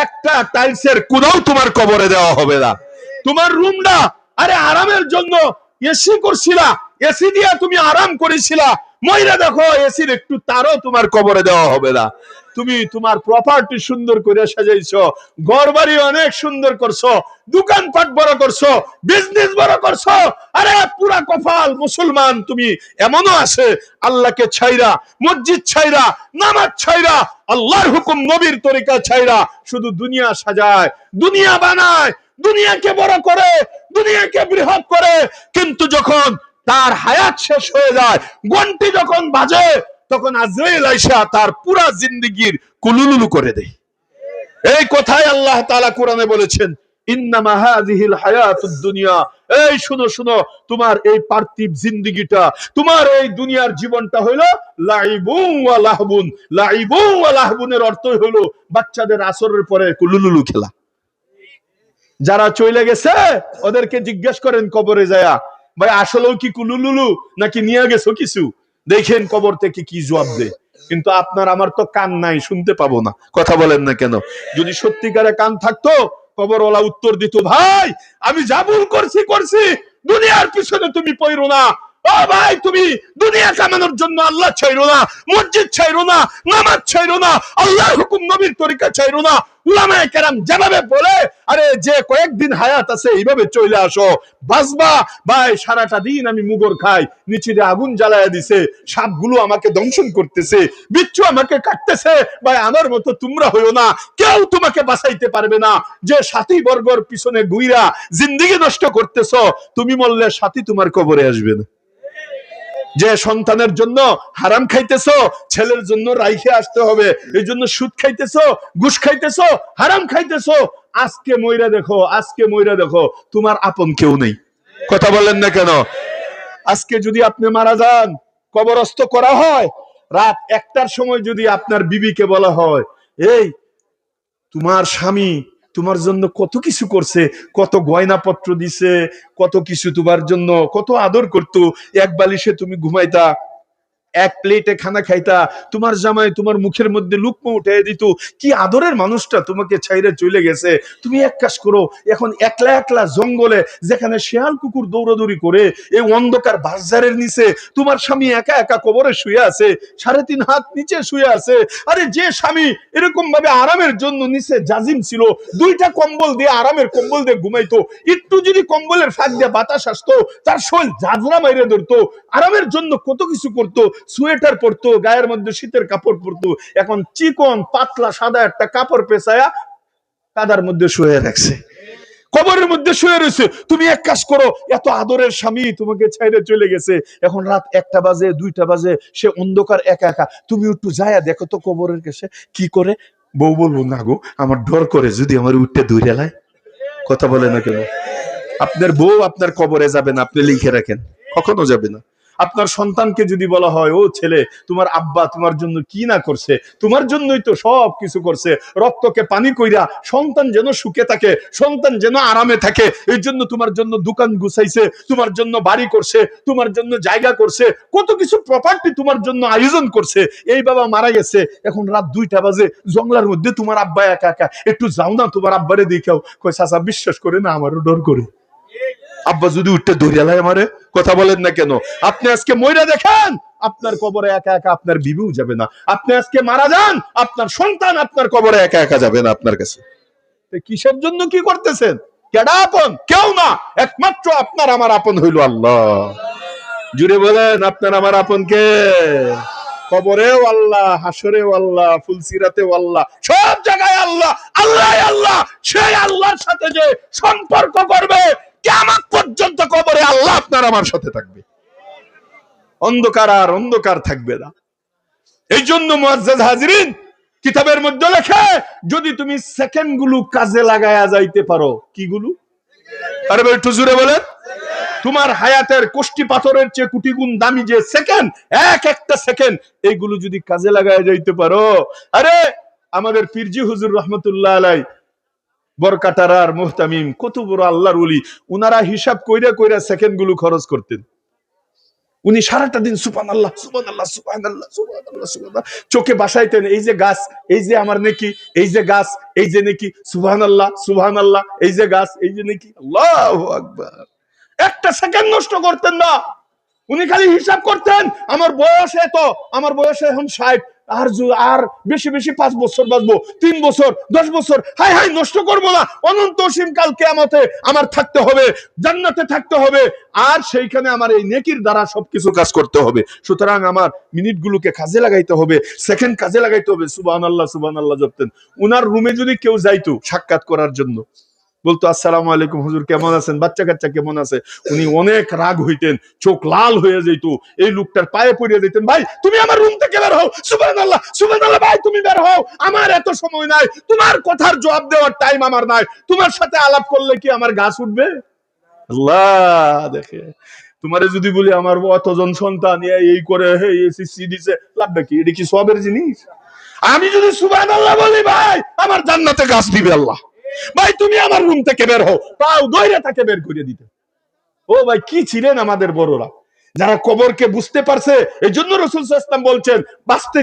একটা টাইলসের কোনাও তোমার কবরে দেওয়া হবে না। তোমার রুমটা আরে আরামের জন্য এসি করছিলা, এসি দিয়া তুমি আরাম করেছিলা, মইরা দেখো এসির একটু তারও তোমার কবরে দেওয়া হবে না। তুমি তোমার প্রপার্টি সুন্দর করে সাজাইছো, ঘর বাড়ি অনেক সুন্দর করছো, দোকানপাট বড় করছো, বিজনেস বড় করছো, আরে পুরা কপাল মুসলমান তুমি। এমনও আছে আল্লাহকে ছাইরা, মসজিদ ছাইরা, নামাজ ছাইরা, আল্লাহর হুকুম নবীর তরিকা ছাইরা শুধু দুনিয়া সাজায়, দুনিয়া বানায়, দুনিয়াকে বড় করে, দুনিয়াকে বৃহৎ করে। কিন্তু যখন তার হায়াত শেষ হয়ে যায়, ঘন্টি যখন বাজে, তখন আজরাইল আইসা তার পুরা জিন্দেগির কুলুলুলু করে দেয়। এই কথাই আল্লাহ তাআলা কোরআনে বলেছেন, ইন্নামা হাযিহিল হায়াতুদ দুনিয়া। এই শুনো শুনো, তোমার এই পার্থিব জিন্দেগিটা, তোমার এই দুনিয়ার জীবনটা হলো লাইবুন ওয়া লাহবুন। লাইবুন ওয়া লাহবুনের অর্থ হলো বাচ্চাদের আসরের পরে কুলুলুলু খেলা। যারা চলে গেছে ওদেরকে জিজ্ঞেস করেন কবরে যায়া, ভাই আসলেও কি কুলুলুলু নাকি নিয়ে গেছো কিছু, দেখেন কবর থেকে কি জবাব দেয়। কিন্তু আপনার আমার তো কান নাই, শুনতে পাবো না। কথা বলেন না কেন? যদি সত্যিকারে কান থাকতো, কবরওয়ালা উত্তর দিত, ভাই আমি যা ভুল করছি, দুনিয়ার পিছনে তুমি পড়ো না। ও ভাই, তুমি দুনিয়া কামানোর জন্য আল্লাহ ছাইরো না, মসজিদ ছাইরো না, নামাজ ছাইরো না, আল্লাহর হুকুম নবীর তরিকা ছাইরো না। উলামায়ে কেরাম যেভাবে বলে, আরে যে কয়েকদিন হায়াত আছে এইভাবে চলে আসো, বাঁচবা। ভাই সারাটা দিন আমি মুগর খাই, নিচে আগুন জ্বালায়া দিছে, সাপগুলো আমাকে দংশন করতেছে, বিচ্ছু আমাকে কাটতেছে। ভাই আমার মতো তোমরা হইও না, কেউ তোমাকে বাঁচাইতে পারবে না। যে সাথী বর্গর পিছনে গুইরা জিন্দেগি নষ্ট করতেছো, তুমি মরলে সাথী তোমার কবরে আসবে না। যে সন্তানের জন্য হারাম খাইতেছো, ছেলের জন্য রাইখে আসতে হবে, এই জন্য সুদ খাইতেছো, ঘুষ খাইতেছো, হারাম খাইতেছো, আজকে মইরা দেখো, আজকে মইরা দেখো তোমার আপন কেউ নেই। কথা বলেন না কেন? আজকে যদি আপনি মারা যান, কবরস্থ করা হয়, রাত 1টার সময় যদি আপনার বিবিকে বলা হয়, এই তোমার স্বামী তোমার জন্য কত কিছু করছে, কত গয়নাপত্র দিছে, কত কিছু তোমার জন্য, কত আদর করতো, এক বালিশে তুমি ঘুমাইতা, এক প্লেটে খানা খাইতা, তোমার জামাই তোমার মুখের মধ্যে লুকমা উঠাই দিত, কি আদরের মানুষটা তোমাকে ছাইরে চলে গেছে। তুমি এক কাজ করো, এখন একলা একলা জঙ্গলে যেখানে শেয়াল কুকুর দৌড়াদৌড়ি করে, এই অন্ধকার বাজারের নিচে তোমার স্বামী একা একা কবরে শুয়ে আছে, 3.5 হাত নিচে শুয়ে আছে। আরে যে স্বামী এরকম ভাবে আরামের জন্য নিচে জাজিম ছিল, 2টা কম্বল দিয়ে, আরামের কম্বল দিয়ে ঘুমাইতো, একটু যদি কম্বলের ফাঁক দিয়ে বাতাস আসতো তার শরীর ঝাঁঝরা মাইরে ধরতো, আরামের জন্য কত কিছু করতো, সোয়েটার পরতো, গায়ের মধ্যে শীতের কাপড় পরতো, এখন চিকন পাতলা সাদা একটা কাপড় পেঁচায়া কাদার মধ্যে শুয়ে রাখছে, কবরের মধ্যে শুয়ে রয়েছে। তুমি এক কাজ করো, এত আদরের স্বামী তোমাকে ছাইরে চলে গেছে, এখন রাত 1টা বাজে 2টা বাজে, সে অন্ধকার একা একা, তুমি একটু যায়া দেখো তো কবরের কাছে কি করে। বউ বলবো, না গো আমার ডর করে, যদি আমার উঠতে দূরে লাই। কথা বলে না কেন? আপনার বউ আপনার কবরে যাবে না, আপনি লিখে রাখেন, কখনো যাবে না। আপনার সন্তানকে যদি বলা হয়, ও ছেলে, তোমার আব্বা তোমার জন্য কি না করছে, তোমার জন্যই তো সব কিছু করছে, রক্তকে পানি কইরা সন্তান যেন সুখে থাকে, সন্তান যেন আরামে থাকে, এই জন্য তোমার জন্য দোকান গুছাইছে, তোমার জন্য বাড়ি করছে, তোমার জন্য জায়গা করছে, কত কিছু প্রপার্টি তোমার জন্য আয়োজন করছে, এই বাবা মারা গেছে, এখন রাত 2টা বাজে, জঙ্গলার মধ্যে তোমার আব্বা একা একা, একটু যাও না তোমার আব্বারে দেখাও। কই চাচা বিশ্বাস করে না, আমারও ডর করে, আব্বা যদি উঠতে দৌড়িয়ালায় আমারে। কথা বলেন না কেন? আপনি আজকে মইরা দেখেন, আপনার কবরে একা একা আপনার বিবিও যাবে না। আপনি আজকে মারা যান, আপনার সন্তান আপনার কবরে একা একা যাবে না আপনার কাছে। কিসের জন্য কি করতেছেন? কেডা আপন? কেউ না, একমাত্র আপনার আমার আপন হইল আল্লাহ। জুড়ে বলেন, আপনার আমার আপন কে? কবরেও আল্লাহ, হাসরেও আল্লাহ, ফুলসিরাতেও আল্লাহ, সব জায়গায় আল্লাহ। আল্লাহ আল্লাহ, সেই আল্লাহর সাথে যে সম্পর্ক করবে, কিয়ামত পর্যন্ত কবরে আল্লাহ আপনার আমার সাথে থাকবে, অন্ধকার আর অন্ধকার থাকবে না। এই জন্য মুআজ্জাজ হাজরিন, কিতাবের মধ্যে লেখে, যদি তুমি সেকেন্ড গুলো কাজে লাগায়া যাইতে পারো, কি গুলো? আরে ভাই একটু জোরে বলেন। তোমার হায়াতের কোষ্টি পাথরের চেয়ে কোটি গুণ দামি যে সেকেন্ড, এক একটা সেকেন্ড, এইগুলো যদি কাজে লাগায় যাইতে পারো, আরে আমাদের পীরজি হুজুর রহমতুল্লাহ আলাই, বরকাটারার মুহতামিম, কত বড় আল্লাহর ওলি, উনারা হিসাব কইরা কইরা সেকেন্ড গুলো খরচ করতেন। উনি সারাটা দিন সুবহানাল্লাহ সুবহানাল্লাহ সুবহানাল্লাহ সুবহানাল্লাহ সুবহানাল্লাহ চোখে বাসাইতেন, এই যে গাছ, এই যে আমার নেকি, এই যে গাছ, এই যে নেকি, সুবহানাল্লাহ সুবহানাল্লাহ, এই যে গাছ, এই যে নেকি, আল্লাহু আকবার। একটা সেকেন্ড নষ্ট করতেন না। উনি খালি হিসাব করতেন, আমার বয়স এত, আমার বয়স এখন 60, আর বেশি বেশি 5 বছর বাঁচবো, 3 বছর, 10 বছর, হাই হাই নষ্ট করবো না, অনন্ত অসীম কাল কিয়ামতে আমার থাকতে হবে, জান্নাতে থাকতে হবে, আর সেইখানে আমার এই নেকির দ্বারা সবকিছু কাজ করতে হবে। সুতরাং আমার মিনিটগুলোকে কাজে লাগাইতে হবে, সেকেন্ড কাজে লাগাইতে হবে। সুবহানাল্লাহ সুবহানাল্লাহ জপতেন। উনার রুমে যদি কেউ যাইতো সাক্ষাৎ করার জন্য, বলতো আসসালামু আলাইকুম হুজুর, কেমন আছেন, বাচ্চা কাচ্চা কেমন আছে, উনি অনেক রাগ হইতেন, চোখ লাল হয়ে যেত, এই লোকটার পায়ে পড়িয়ে দিতেন, ভাই তুমি আমার রুম থেকে বের হও, সুবহানাল্লাহ সুবহানাল্লাহ, ভাই তুমি বের হও, আমার এত সময় নাই, তোমার কথার জবাব দেওয়ার টাইম আমার নাই, তোমার সাথে আলাপ করলে কি আমার গাছ উঠবে? আল্লাহ দেখে। তোমারে যদি বলি আমার অতজন সন্তান এই করে এসএসসি দিছে, লাভটা কি? এটা কি সবের জিনিস? আমি যদি সুবহানাল্লাহ বলি, ভাই আমার জান্নাতে গাছ দিবে আল্লাহ, ভাই তুমি আমার রুম থেকে বের হও, পাও দইরা তাকে বের করে দিতে। ও ভাই কি ছিলেন আমাদের বড়রা, যারা কবরকে বুঝতে পারছে। এই জন্য রাসূল সাল্লাল্লাহু আলাইহি ওয়াসাল্লাম বলছেন, বাঁচতে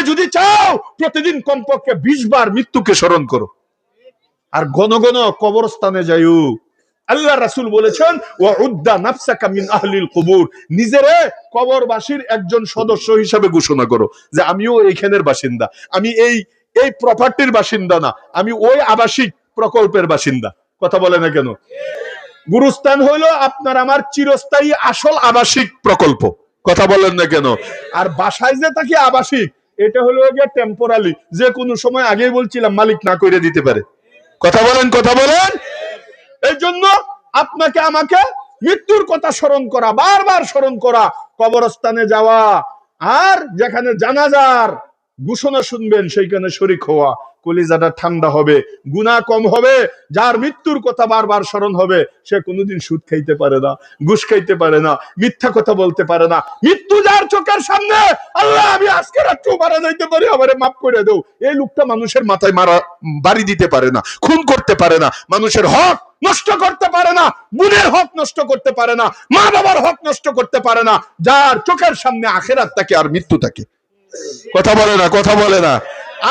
যদি চাও প্রতিদিন কমপক্ষে 20 বার মৃত্যুকে স্মরণ করো, আর ঘন ঘন কবরস্থানে যাইও। আল্লাহ রাসূল বলেছেন, ওয়া উদ্দা নাফসাকা মিন আহলিল কুবুর, নিজেরে কবরবাসীর একজন সদস্য হিসাবে ঘোষণা করো, যে আমিও এইখানের বাসিন্দা, আমি এই এই প্রপার্টির বাসিন্দা না, আমি ওই আবাসিক প্রকল্পের বাসিন্দা। কথা বলে না কেন? গুরুস্থান হইলো আপনার আমার চিরস্থায়ী আসল আবাসিক প্রকল্প। কথা বলেন না কেন? আর বাসায় যে থাকি আবাসিক, এটা হলো গিয়ে টেম্পোরারি, যে কোনো সময় আগেই বলছিলাম মালিক না করে দিতে পারে। কথা বলেন, কথা বলেন। এই জন্য আপনাকে আমাকে মৃত্যুর কথা স্মরণ করা, বারবার স্মরণ করা, কবরস্থানে যাওয়া, আর যেখানে জানাজার ঘোষণা শুনবেন, সেইখানে শরীক হওয়া, কলিজাটা ঠান্ডা হবে, গুনাহ কম হবে। যার মৃত্যুর কথা বারবার স্মরণ হবে, সে কোনোদিন সুদ খাইতে পারে না, ঘুষ খাইতে পারে না, মিথ্যা কথা বলতে পারে না। মৃত্যু যার চোখের সামনে, আল্লাহ আমি আজকে রাত্রেও মারা যাইতে পারি, আমারে মাফ করে দাও, এই লোকটা মানুষের মাথায় বাড়ি দিতে পারে না, খুন করতে পারে না, মানুষের হক নষ্ট করতে পারে না, বোনের হক নষ্ট করতে পারে না, মা বাবার হক নষ্ট করতে পারে না। যার চোখের সামনে আখিরাত থাকে আর মৃত্যু থাকে। কথা বলে না, কথা বলে না।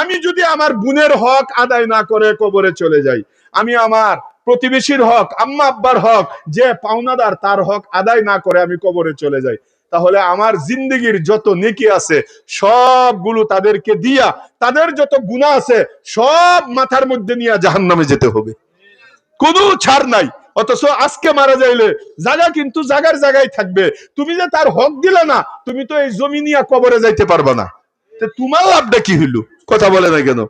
আমি যদি আমার বোনের হক আদায় না করে কবরে চলে যাই, আমি আমার প্রতিবেশীর হক, আম্মা আব্বার হক, যে পাওনাদার তার হক আদায় না করে আমি কবরে চলে যাই, তাহলে আমার জিন্দগির যত নেকি আছে সবগুলো তাদেরকে দিয়া, তাদের যত গুনাহ আছে সব মাথার মধ্যে নিয়ে জাহান্নামে যেতে হবে, কোনো ছাড় নাই। অথচ আজকে মারা যাইলে জায়গা কিন্তু জায়গার জায়গায় থাকবে। তুমি যে তার হক দিলা না, তুমি তো এই জমি নিয়ে কবরে যাইতে পারবা না, তোমার লাভটা কি হইল? কথা বলে না কেন?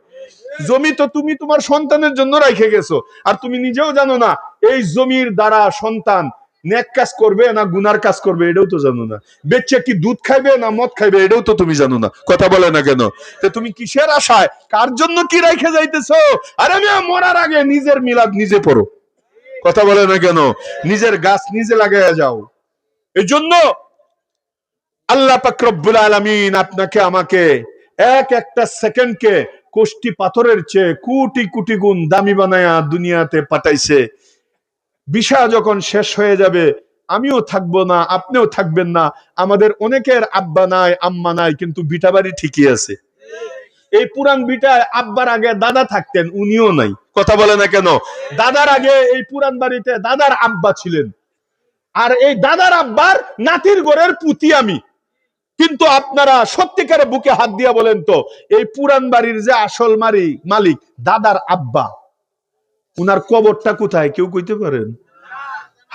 জমি তো তুমি তোমার সন্তানের জন্য রেখে গেছো, আর তুমি নিজেও জানো না এই জমির দ্বারা সন্তান নেক কাজ করবে না গুনার কাজ করবে, এটাও তো জানো না। বেচ্চা কি দুধ খাইবে না মদ খাইবে, এটাও তো তুমি জানো না। কথা বলে না কেন? তুমি কিসের আশায়, কার জন্য কি রেখে যাইতেছো? আরে আমি মরার আগে নিজের মিলাদ নিজে পড়ো। কথা বলে না কেন? নিজের গাছ নিজে লাগাইয়া যাও। এই জন্য আল্লাহ পাক রব্বুল আলামিন আপনাকে আমাকে এক একটা সেকেন্ডকে কোষ্টি পাথরের চেয়ে কোটি কোটি গুণ দামি বানায়া দুনিয়াতে পাঠাইছে। বিষয় যখন শেষ হয়ে যাবে, আমিও থাকবো না, আপনিও থাকবেন না। আমাদের অনেকের আব্বা নাই, আম্মা নাই, কিন্তু বিটা বাড়ি ঠিকই আছে। এই পুরান বিটায় আব্বার আগে দাদা থাকতেন, উনিও নাই। কথা বলে না কেন? দাদার আগে এই পুরান বাড়িতে দাদার আব্বা ছিলেন, আর এই দাদার আব্বার নাতির ঘরের পুতি আমি। কিন্তু আপনারা সত্যিকারে বুকে হাত দিয়া বলেন তো, এই পুরান বাড়ির যে আসল মালিক দাদার আব্বা, উনার কবরটা কোথায় কেউ কইতে পারেন?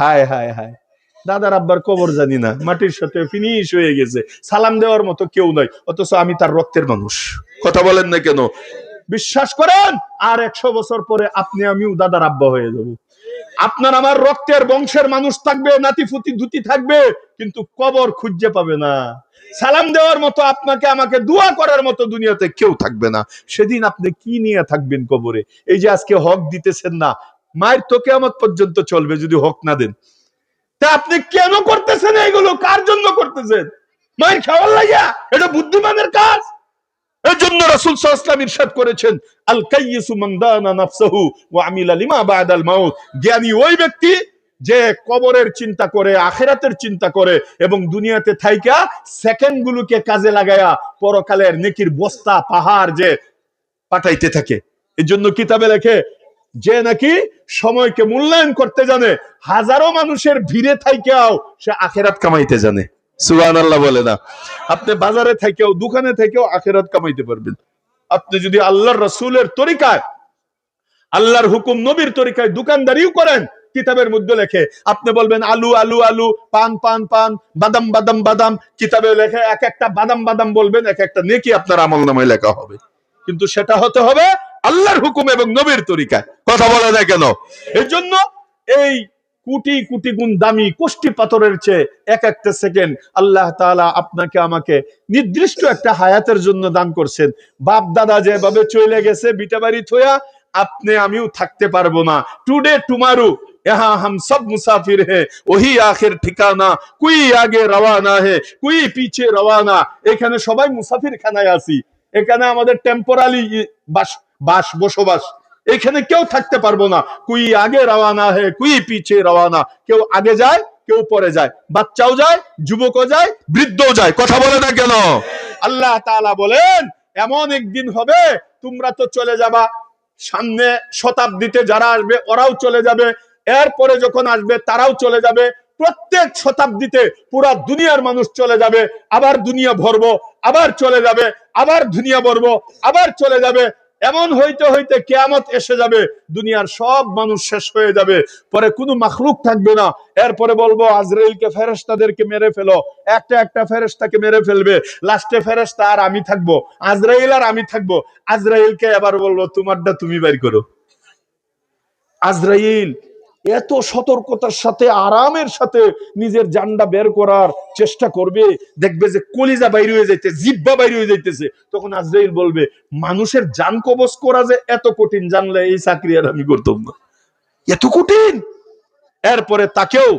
হায় হায় হায়, দাদার আব্বার কবর জানি না, মাটির সাথে ফিনিশ হয়ে গেছে, সালাম দেওয়ার মতো কেউ নাই, অথচ আমি তার রক্তের মানুষ। কথা বলেন না কেন? বিশ্বাস করেন, আর 100 বছর পরে আপনি আমিও দাদার আব্বা হয়ে যাব। আপনার আমার রক্তের বংশের মানুষ থাকবে, নাতিফুতি ধুতি থাকবে, কিন্তু কবর খুঁজে পাবে না। সালাম দেওয়ার মতো, আপনাকে আমাকে দোয়া করার মতো দুনিয়াতে কেউ থাকবে না। সেদিন আপনি কি নিয়ে থাকবেন কবরে? এই যে আজকে হক দিতেছেন না, মায়ের তো কিয়ামত পর্যন্ত চলবে যদি হক না দেন। তা আপনি কেন করতেছেন এগুলো? কার জন্য করতেছেন? মায়ের খাওয়ার লাগিয়া? এটা বুদ্ধিমানের কাজ? এই জন্য রাসূল সাল্লাল্লাহু আলাইহি ওয়াসাল্লাম ইরশাদ করেছেন, আল কাইয়িসু মান দানা নাফসাহু ওয়া আমিলা লিমা বাদাল মাউত। জ্ঞানী ওই ব্যক্তি যে কবরের চিন্তা করে, আখিরাতের চিন্তা করে, এবং দুনিয়াতে থাইকা সেকেন্ড গুলোকে কাজে লাগায়া পরকালের নেকির বস্তা পাহাড় যে পাঠাইতে থাকে। এই জন্য কিতাবে লেখে, যে নাকি সময়কে মূল্যায়ন করতে জানে, হাজারো মানুষের ভিড়ে থাইকাও সে আখিরাত কামাইতে জানে। সুবহানাল্লাহ বলে না? আপনি বাজারে থেকেও, দোকানে থেকেও আখিরাত কামাইতে পারবেন, আপনি যদি আল্লাহর রাসূলের তরিকায়, আল্লাহর হুকুম নবীর তরিকায় দোকানদারিও করেন। কিতাবের মধ্যে লেখে, আপনি বলবেন আলু আলু আলু, পান পান পান, বাদাম বাদাম বাদাম, কিতাবে লেখে এক একটা বাদাম বাদাম বলবেন, এক একটা নেকি আপনার আমলনামায় লেখা হবে। কিন্তু সেটা হতে হবে আল্লাহর হুকুম এবং নবীর তরিকায়। কথা বলে না কেন? এর জন্য এই কোটি কোটি গুণ দামি কোষ্টি পাথরের চেয়ে এক একটা সেকেন্ড আল্লাহ তাআলা আপনাকে আমাকে নির্দিষ্ট একটা হায়াতের জন্য দান করছেন। বাপ দাদা যেভাবে চলে গেছে বিটা বাড়ি থইয়া, আপনি আমিও থাকতে পারবো না। টুডে টুমারো यहाँ हम सब मुसाफिर है, वही आखिर ठिकाना, कोई आगे रवाना है, कोई पीछे रवाना। এখানে সবাই মুসাফির খানায় আছি, এখানে আমাদের টেম্পোরারি বসবাস। এখানে কেউ থাকতে পারবো না। কুই আগে রওয়ানা হে, কুই পিছে রওয়ানা। কেউ আগে যায়, কেউ পরে যায়, বাচ্চাও যায়, যুবকও যায়, বৃদ্ধও যায়। কথা বলে না কেন? আল্লাহ তাআলা বলেন, এমন একদিন হবে তোমরা তো চলে যাবা, সামনে শতাব্দীতে যারা আসবে ওরাও চলে যাবে, এরপরে যখন আসবে তারাও চলে যাবে, প্রত্যেক শতাব্দীতে পুরা দুনিয়ার মানুষ চলে যাবে, আবার দুনিয়া ভরবো, আবার চলে যাবে, আবার দুনিয়া ভরবো, আবার চলে যাবে। এমন হইতে হইতে কিয়ামত এসে যাবে, দুনিয়ার সব মানুষ শেষ হয়ে যাবে, পরে কোনো মাখলুক থাকবে না। এরপরে বলবো আজরাইলকে, ফেরেশতাদেরকে মেরে ফেলো, একটা একটা ফেরেশতাকে মেরে ফেলবে, লাস্টে ফেরেশতা আর আমি থাকবো, আজরাইল আর আমি থাকবো। আজরাইলকে এবার বলবো তোমারটা তুমি বের করো। আজরাইল এত সতর্কতার সাথে আরামের সাথে নিজের জানটা বের করার চেষ্টা করবে, দেখবে যে কলিজা বাইরে হয়ে যাইতে, জিব্বা বাইরে হয়ে যাইতেছে, তখন আজরাইল বলবে মানুষের জান কবজ করা যে এত কঠিন, জানলে এই চাকরি আর আমি করতাম না, এত কঠিন। এরপরে তাকেও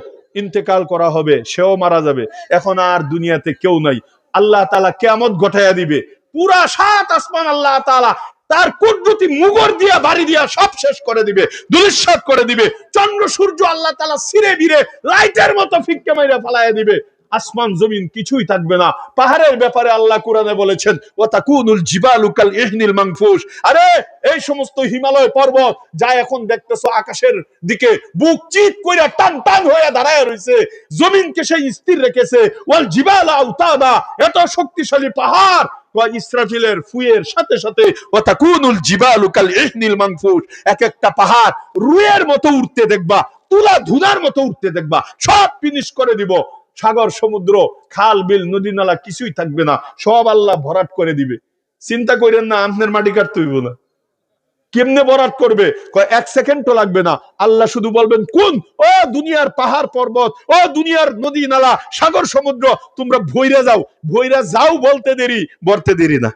ইন্তেকাল করা হবে, সেও মারা যাবে, এখন আর দুনিয়াতে কেউ নাই। আল্লাহ তাআলা কিয়ামত ঘটাইয়া দিবে, পুরা সাত আসমান আল্লাহ তাআলা তার কুদরতি মুগর দিয়া বাড়ি দিয়া সব শেষ করে দিবে, ধূলিসাৎ করে দিবে। চন্দ্র সূর্য আল্লাহ তাআলা ছিঁড়ে বিড়ে লাইটের মতো ফিক্কে মাইরা ফালাইয়া দিবে, আসমান জমিন কিছুই থাকবে না। পাহাড়ের ব্যাপারে আল্লাহ কোরআনে বলেছেন ওয়াতাকুনুল জিবালু কাল ইহনিল মানফুস, আরে এই সমস্ত হিমালয় পর্বত যা এখন দেখতেছো আকাশের দিকে বুক চিত কইরা টান টান হয়ে দাঁড়ায় রইছে, জমিনকে সেই স্থির রেখেছে। ওয়াল জিবালা আওতাদা, এত শক্তিশালী পাহাড়, ওয়া ইসরাফিলের ফুয়ের সাথে সাথে ওয়াতাকুনুল জিবালু কাল ইহনিল মানফুস, এক একটা পাহাড় রুয়ের মতো উঠতে দেখবা, তুলা ধুনার মতো উঠতে দেখবা, সব ফিনিশ করে দিব। সাগর সমুদ্র খাল বিল নদী নালা কিছুই থাকবে না, সব আল্লাহ ভরাট করে দিবে। চিন্তা করেন না আপনার মাটি কাটতে হইব না, কেমনে ভরাট করবে, কয় এক সেকেন্ডও লাগবে না। আল্লাহ শুধু বলবেন কোন, ও দুনিয়ার পাহাড় পর্বত, ও দুনিয়ার নদী নালা সাগর সমুদ্র, তোমরা ভইরা যাও, ভইরা যাও বলতে দেরি, বরতে দেরি না,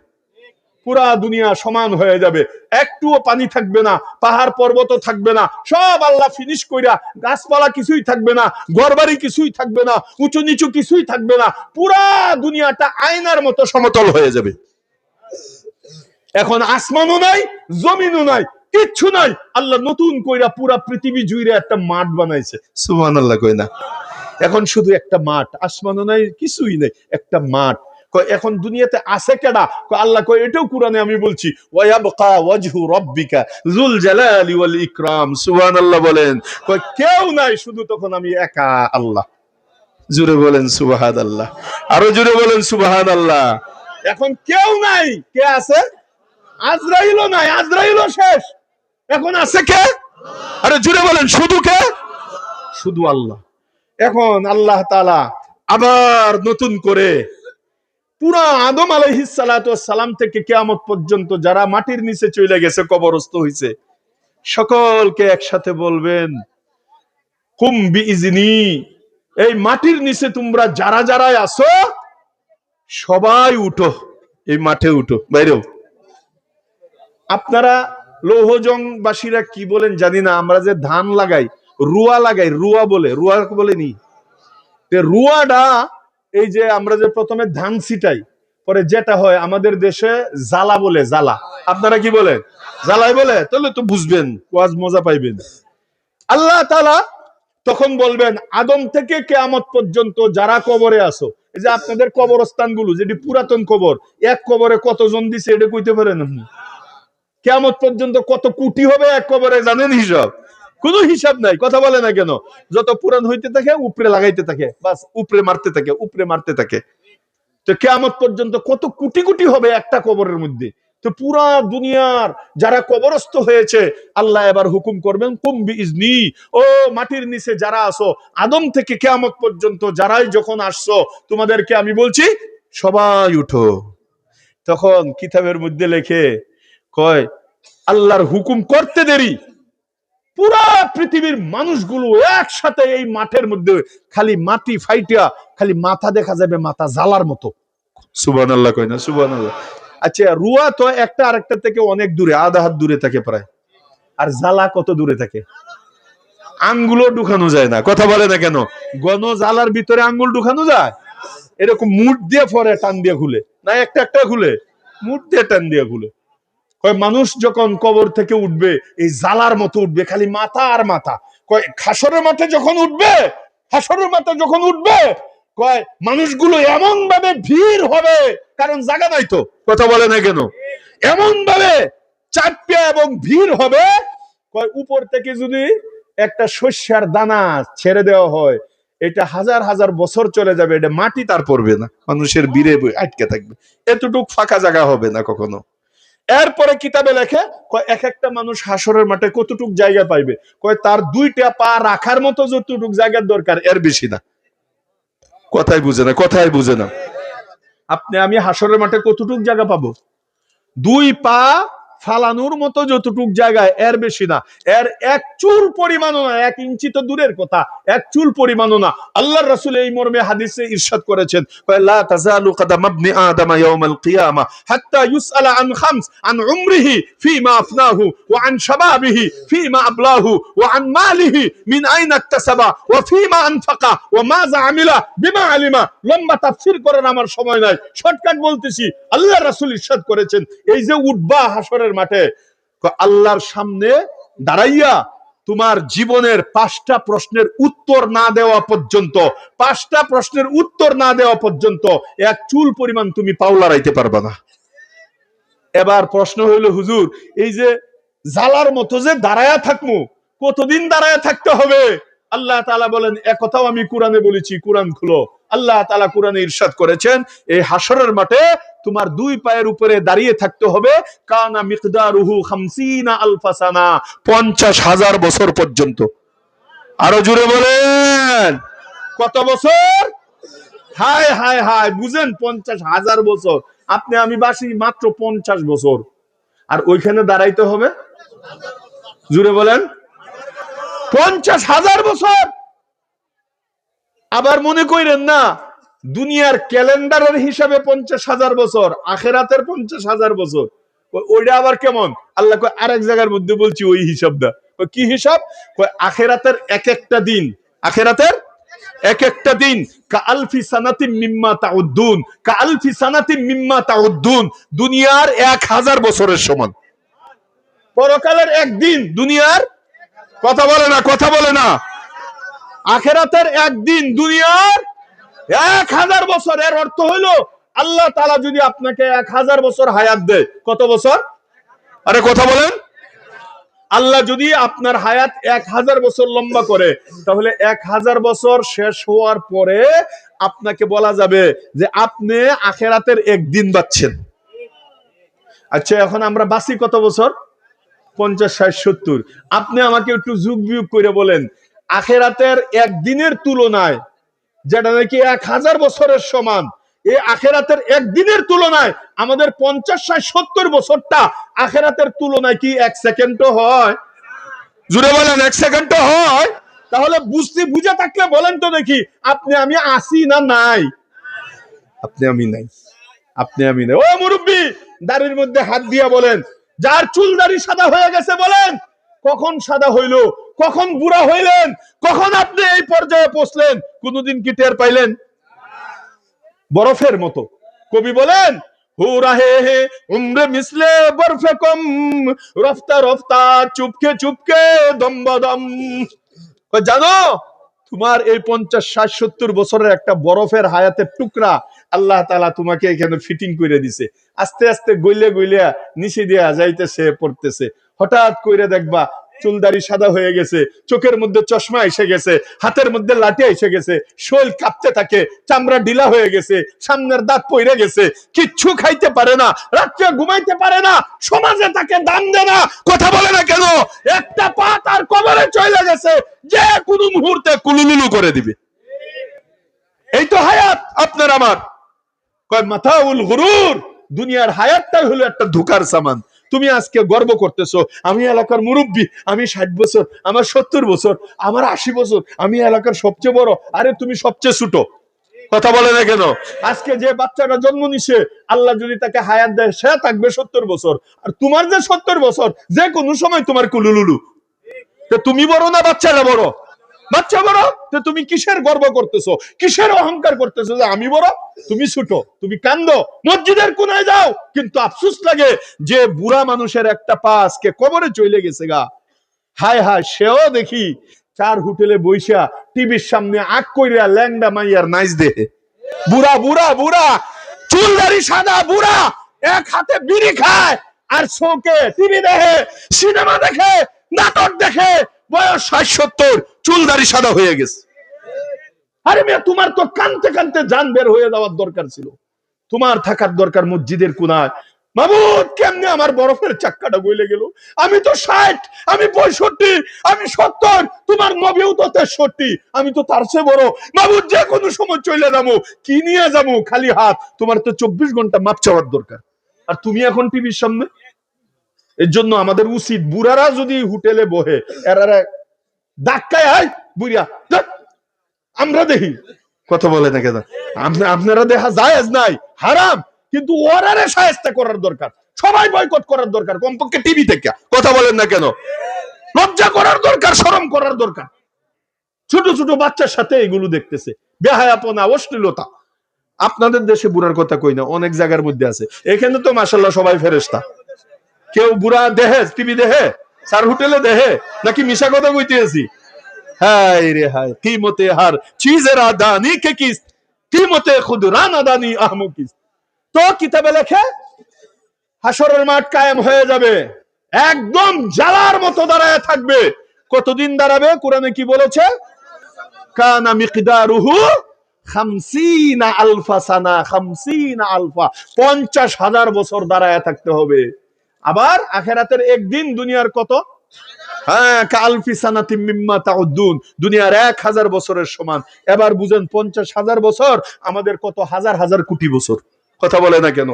পুরা দুনিয়া সমান হয়ে যাবে, একটুও পানি থাকবে না, পাহাড় পর্বত থাকবে না, সব আল্লাহ ফিনিশ কইরা, গাছপালা কিছুই থাকবে না, ঘরবাড়ি কিছুই থাকবে না, উঁচু নিচু কিছুই থাকবে না, পুরা দুনিয়াটা আয়নার মতো সমতল হয়ে যাবে। এখন আসমানও নাই, জমিনও নাই, কিচ্ছু নাই, আল্লাহ নতুন কইরা পুরা পৃথিবী জুড়ে একটা মাঠ বানাইছে, সুবহানাল্লাহ কই না। এখন শুধু একটা মাঠ, আসমানও নাই, কিছুই নাই, একটা মাঠ। এখন দুনিয়াতে আছে কেডা, আল্লাহ কয় এটাও কোরআনে আমি বলছি, ওয়ায়াবকা ওয়াজহু রাব্বিকা যুল জালালি ওয়াল ইকরাম, সুবহানাল্লাহ বলেন। কয় কেউ নাই, শুধু তখন আমি একা আল্লাহ। জুড়ে বলেন সুবহানাল্লাহ, আরো জুড়ে বলেন সুবহানাল্লাহ। এখন কেউ নাই, কে আছে? আজরাইলও নাই, আজরাইলও শেষ, এখন আছে কে? আরে জুড়ে বলেন শুধু কে? শুধু আল্লাহ। এখন আল্লাহ তাআলা আবার নতুন করে পুরা আদম আলাইহিস সালাতু ওয়াস সালাম থেকে কিয়ামত পর্যন্ত যারা মাটির নিচে চলে গেছে, কবরস্থ হইছে, সকলকে একসাথে বলবেন কুম বিইজনি, এই মাটির নিচে তোমরা যারা যারাই আছো সবাই উঠো, এই মাঠে উঠো, বাইরেও। আপনারা লৌহজংবাসীরা কি বলেন জানি না, আমরা যে ধান লাগাই, রুয়া লাগাই, রুয়া বলে, রুয়া বলেনি, রুয়াটা এই যে আমরা যে প্রথমে ধান ছিটাই, পরে যেটা হয় আমাদের দেশে জ্বালা বলে, জ্বালা। আপনারা কি বলেন? জ্বালাই বলে, তাহলে তো বুঝবেন, ওয়াজ মজা পাইবেন। আল্লাহ তাআলা তখন বলবেন আদম থেকে কিয়ামত পর্যন্ত যারা কবরে আসো, এই যে আপনাদের কবরস্থান গুলো যেটি পুরাতন কবর, এক কবরে কতজন দিছে এটা কইতে পারেন আপনি? কিয়ামত পর্যন্ত কত কোটি হবে এক কবরে, জানেন হিসাব? কোনো হিসাব নাই, কথা বলে না কেন? যত পুরান হইতে থাকে উপরে লাগাইতে থাকে, বাস উপরে মারতে থাকে, উপরে মারতে থাকে। তো কিয়ামত পর্যন্ত কত কোটি কোটি হবে একটা কবরের মধ্যে। তো পুরা দুনিয়ার যারা কবরস্থ হয়েছে, আল্লাহ এবার হুকুম করবেন কুম বিইজনি, ও মাটির নিচে যারা আসো, আদম থেকে কিয়ামত পর্যন্ত যারাই যখন আসছো, তোমাদেরকে আমি বলছি সবাই উঠো। তখন কিতাবের মধ্যে লেখে, কয় আল্লাহর হুকুম করতে দেরি, পুরা পৃথিবীর মানুষগুলো একসাথে এই মাঠের মধ্যে, খালি মাটি ফাইটিয়া খালি মাথা দেখা যাবে, মাথা জ্বালার মতো। সুবহানাল্লাহ কয় না? সুবহানাল্লাহ। আচ্ছা, রুয়া তো একটা আরেকটা থেকে অনেক দূরে, আধা হাত দূরে থাকে প্রায়, আর জ্বালা কত দূরে থাকে? আঙ্গুলও ঢুকানো যায় না, কথা বলে না কেন? গণ জ্বালার ভিতরে আঙ্গুল ঢুকানো যায়? এরকম মুঠ দিয়ে পরে টান দিয়ে খুলে না, একটা একটা খুলে, মুঠ দিয়ে টান দিয়ে খুলে। কয় মানুষ যখন কবর থেকে উঠবে এই জালার মতো উঠবে, খালি মাথা আর মাথা। কয় হাসরের মাঠে যখন উঠবে, হাসরের মাঠে যখন উঠবে, কয় মানুষগুলো এমন ভাবে ভিড় হবে, কারণ জায়গা নাই তো, কথা বলে না কেন? এমন ভাবে চাপিয়া এবং ভিড় হবে, কয় উপর থেকে যদি একটা শস্যের দানা ছেড়ে দেওয়া হয়, এটা হাজার হাজার বছর চলে যাবে, এটা মাটি তার পড়বে না, মানুষের ভিড়ে আটকে থাকবে, এতটুক ফাঁকা জায়গা হবে না কখনো। এরপরে কিতাবে লেখে, কয় এক একটা মানুষ হাসরের মাঠে কতটুক জায়গা পাইবে, কয় তার দুইটা পা রাখার মতো যতটুক জায়গার দরকার, এর বেশি না। কথাই বুঝে না, কথাই বুঝে না। আপনি আমি হাসরের মাঠে কতটুক জায়গা পাবো? দুই পা ফালানোর মতো যতটুক জায়গায়, এর বেশি না, এর এক চুল পরিমাণও না, 1 ইঞ্চি তো দূরের কথা, এক চুল পরিমাণও না। আল্লাহর রাসূল এই মর্মে হাদিসে ইরশাদ করেছেন, লা তাজালু কদম ইবনে আদম ইয়াউমাল কিয়ামা হাত্তা ইউসআলা আন খামস, আন উমরিহি ফিমা আফনাহু ওয়া আন শাবাবিহি ফিমা আবলাহু ওয়া আন মালিহি মিন আইনা ইকতাসাবা ওয়া ফিমা আনফাকা ওয়া মাযা আমিলা বিমা আলিমা। লম্বা তাফসীর করার আমার সময় নাই, শর্টকাট বলতেছি। আল্লাহর রাসূল ইরশাদ করেছেন, এই যে উঠবা হাসরের মাঠে, আল্লাহর সামনে দাঁড়াইয়া তোমার জীবনের 5টা প্রশ্নের উত্তর না দেওয়া পর্যন্ত, 5টা প্রশ্নের উত্তর না দেওয়া পর্যন্ত এক চুল পরিমাণ তুমি পাও লড়াইতে পারবে না। এবার প্রশ্ন হইল, হুজুর এই যে জালার মতো যে দাঁড়ায়া থাকবো, কতদিন দাঁড়ায়া থাকতে হবে? আল্লাহ তাআলা বলেন, একথাও আমি কোরআনে বলেছি, কোরআন খুলো। আল্লাহ তাআলা কোরআনে ইরশাদ করেছেন, এই হাসরের মাঠে তোমার 2 পায়ের উপরে দাঁড়িয়ে থাকতে হবে, কানা মিকদারুহু 50 আলফা সানা, 50,000 বছর পর্যন্ত। আরো জোরে বলেন, কত বছর? হায় হায় হায়, বুঝেন, 50,000 বছর। আপনি আমি বাসি মাত্র 50 বছর, আর ওইখানে দাঁড়াইতে হবে, জুড়ে বলেন, 50,000 বছর। আবার মনে করেন না দুনিয়ার ক্যালেন্ডারের হিসাবে 50,000 বছর, আখেরাতের 50,000 বছর, ওইটা আবার কেমন? আল্লাহ কয় আরেক জায়গার মধ্যে বলছি ওই হিসাবটা। কি হিসাব? আখেরাতের এক একটা দিন, আখেরাতের এক একটা দিন কাআলফি সানাতিন মিম্মা তাউদ্দুন, কাআলফি সানাতিন মিম্মা তাউদ্দুন, দুনিয়ার 1000 বছরের সমান। পরকালের একদিন দুনিয়ার, কথা বলে না, কথা বলে না, আখেরাতের একদিন দুনিয়ার 1000 বছর। এর অর্থ হইলো আল্লাহ তাআলা যদি আপনাকে 1000 বছর হায়াত দেয়, কত বছর? আরে কথা বলেন, আল্লাহ যদি আপনার হায়াত 1000 বছর লম্বা করে, তাহলে 1000 বছর শেষ হওয়ার পরে আপনাকে বলা যাবে যে আপনি আখেরাতের একদিন বাঁচছেন। আচ্ছা, এখন আমরা বাঁচি কত বছর? 50, 60, 70। আপনি আমাকে একটু যুগ বিয়োগ করে বলেন, আখেরাতের একদিনের তুলনায়, যেটা নাকি 1000 বছরের সমান, এই আখেরাতের একদিনের তুলনায় আমাদের 50, 60, 70 বছরটা আখেরাতের তুলনায় কি 1 সেকেন্ডও হয়? জুড়ে বলেন, 1 সেকেন্ডও হয়? তাহলে বুঝে থাকলে বলেন তো দেখি, আপনি আমি আসি না নাই? আপনি আমি নাই, আপনি আমি নাই। ও মুরব্বী, দাড়ির মধ্যে হাত দিয়া বলেন, যার চুল দাড়ি সাদা হয়ে গেছে বলেন, কখন সাদা হইল? কখন বুড়া হইলেন? কখন আপনি এই পর্যায়ে পৌঁছলেন? কোনদিন কি টের পাইলেন? বরফের মতো। কবি বলেন, হু রাহে হে উমরে মিসলে বরফে কম, রফতা রফতা চুপকে চুপকে দম্বদম। জানো, তোমার এই 50, 60, 70 বছরের একটা বরফের হায়াতের টুকরা আল্লাহ তাআলা তোমাকে এখানে ফিটিং করে দিছে। আস্তে আস্তে গইলে গইলে নিচে দিয়া যাইতেছে, পড়তেছে। হঠাৎ কইরে দেখবা চুলদারি সাদা হয়ে গেছে, চোখের মধ্যে চশমা এসে গেছে, হাতের মধ্যে লাঠি এসে গেছে, শরীর কাঁপতে থাকে, চামড়া ঢিলা হয়ে গেছে, সামনের দাঁত পইরে গেছে, কিচ্ছু খাইতে পারে না, রাত্রে ঘুমাইতে পারে না, সমাজে তাকে দাম দেয় না। কথা বলে না কেন? একটা পা তার কবরে চলে গেছে, যে কোনো মুহূর্তে কুলুলুলু করে দিবে। এই তো হায়াত আপনার আমার। কয় মাথাউল গুরুর, দুনিয়ার হায়াতটাই হলো একটা ধোকার সামান। তুমি আজকে গর্ব করতেছো, আমি এলাকার মুরব্বী, আমি 60 বছর, আমার 70 বছর, আমার 80 বছর, আমি এলাকার সবচেয়ে বড়। আরে তুমি সবচেয়ে ছোট। কথা বলে না কেন? আজকে যে বাচ্চাটা জন্ম নিছে, আল্লাহ যদি তাকে হায়াত দেয়, সে থাকবে 70 বছর, আর তোমার যে 70 বছর, যে কোনো সময় তোমার কুলুলুলু। তুমি বড় না বাচ্চারা বড়? বাচ্চা বড়। তো তুমি কিসের গর্ব করতেছো, কিসের অহংকার করতেছো যে আমি বড়, তুমি ছোট? তুমি কান্দো, মসজিদের কোনায় যাও, কিন্তু আফসোস লাগে যে বুড়া মানুষের একটা পা আজকে কবরে চলে গেছে গা। হায় হায়, সেও দেখি 4 হোটেলে বইসা টিভির সামনে আগ কইরা ল্যাংডা মাইয়ার নাইচ দেখে। বুড়া বুড়া বুড়া, চুল দাড়ি সাদা বুড়া, এক হাতে বিড়ি খায় আর শোকে টিভি দেখে, সিনেমা দেখে, নাটক দেখে, বয়স 60, 70, চুল দাড়ি সাদা হয়ে গেছে। আরে মেয়ে, তোমার তো কানতে কানতে জান বের হয়ে যাওয়ার দরকার ছিল। তোমার থাকার দরকার মসজিদের কোনায়। মাবুদ, কেমনে আমার বরফের চাক্কাটা গইলে গেল? আমি তো 60, আমি 65, আমি 70, তোমার নবীও তো 63, আমি তো তার চেয়ে বড়। মাবুদ, যে কোনো সময় চলে যাবো, কি নিয়ে যাবো? খালি হাত। তোমার তো 24 ঘন্টা মাপ চাওয়ার দরকার, আর তুমি এখন টিভির সামনে। এর জন্য আমাদের উচিত বুড়ারা যদি হোটেলে বহে এরা ধাক্কায় আয় বুড়িয়া আমরা দেখি, কথা বলে না কেন? আপনারা দেখা জায়েজ নাই, হারাম, কিন্তু ওরারে শায়েস্তা করার দরকার, সবাই বয়কট করার দরকার, কমপক্ষে টিভি থেকে, কথা বলেন না কেন? লজ্জা করার দরকার, শরম করার দরকার। ছোট ছোট বাচ্চার সাথে এগুলো দেখতেছে, বেহায়াপনা, অশ্লীলতা। আপনাদের দেশে বুড়ার কথা কই না, অনেক জায়গার মধ্যে আছে। এখানে তো মাশাআল্লাহ সবাই ফেরেশতা। কেউ বুড়া দেহে, টিভি দেহে, স্যার হোটেলে দেহে, নাকি মিশা কথা কইতেছি? হায় রে হায়, কিমতে হার চিজের আদানি কে কিস, কিমতে খুদ রান আদানি আহমু কিস। তো কিতাবে লেখে হাসরের মাঠ কায়েম হয়ে যাবে, একদম জালার মতো দাঁড়ায় থাকবে। কতদিন দাঁড়াবে? কোরআনে কি বলেছে? কানা মিকদারুহু 50 আলফা সানা, 50 আলফা, 50,000 বছর দাঁড়ায় থাকতে হবে। আবার আখিরাতের একদিন দুনিয়ার কত? হ্যাঁ, কালফি সানাতিম মিম্মা তাউদ্দুন, দুনিয়ার 1000 বছরের সমান। এবার বুঝেন 50,000 বছর আমাদের কত হাজার হাজার কোটি বছর, কথা বলে না কেন?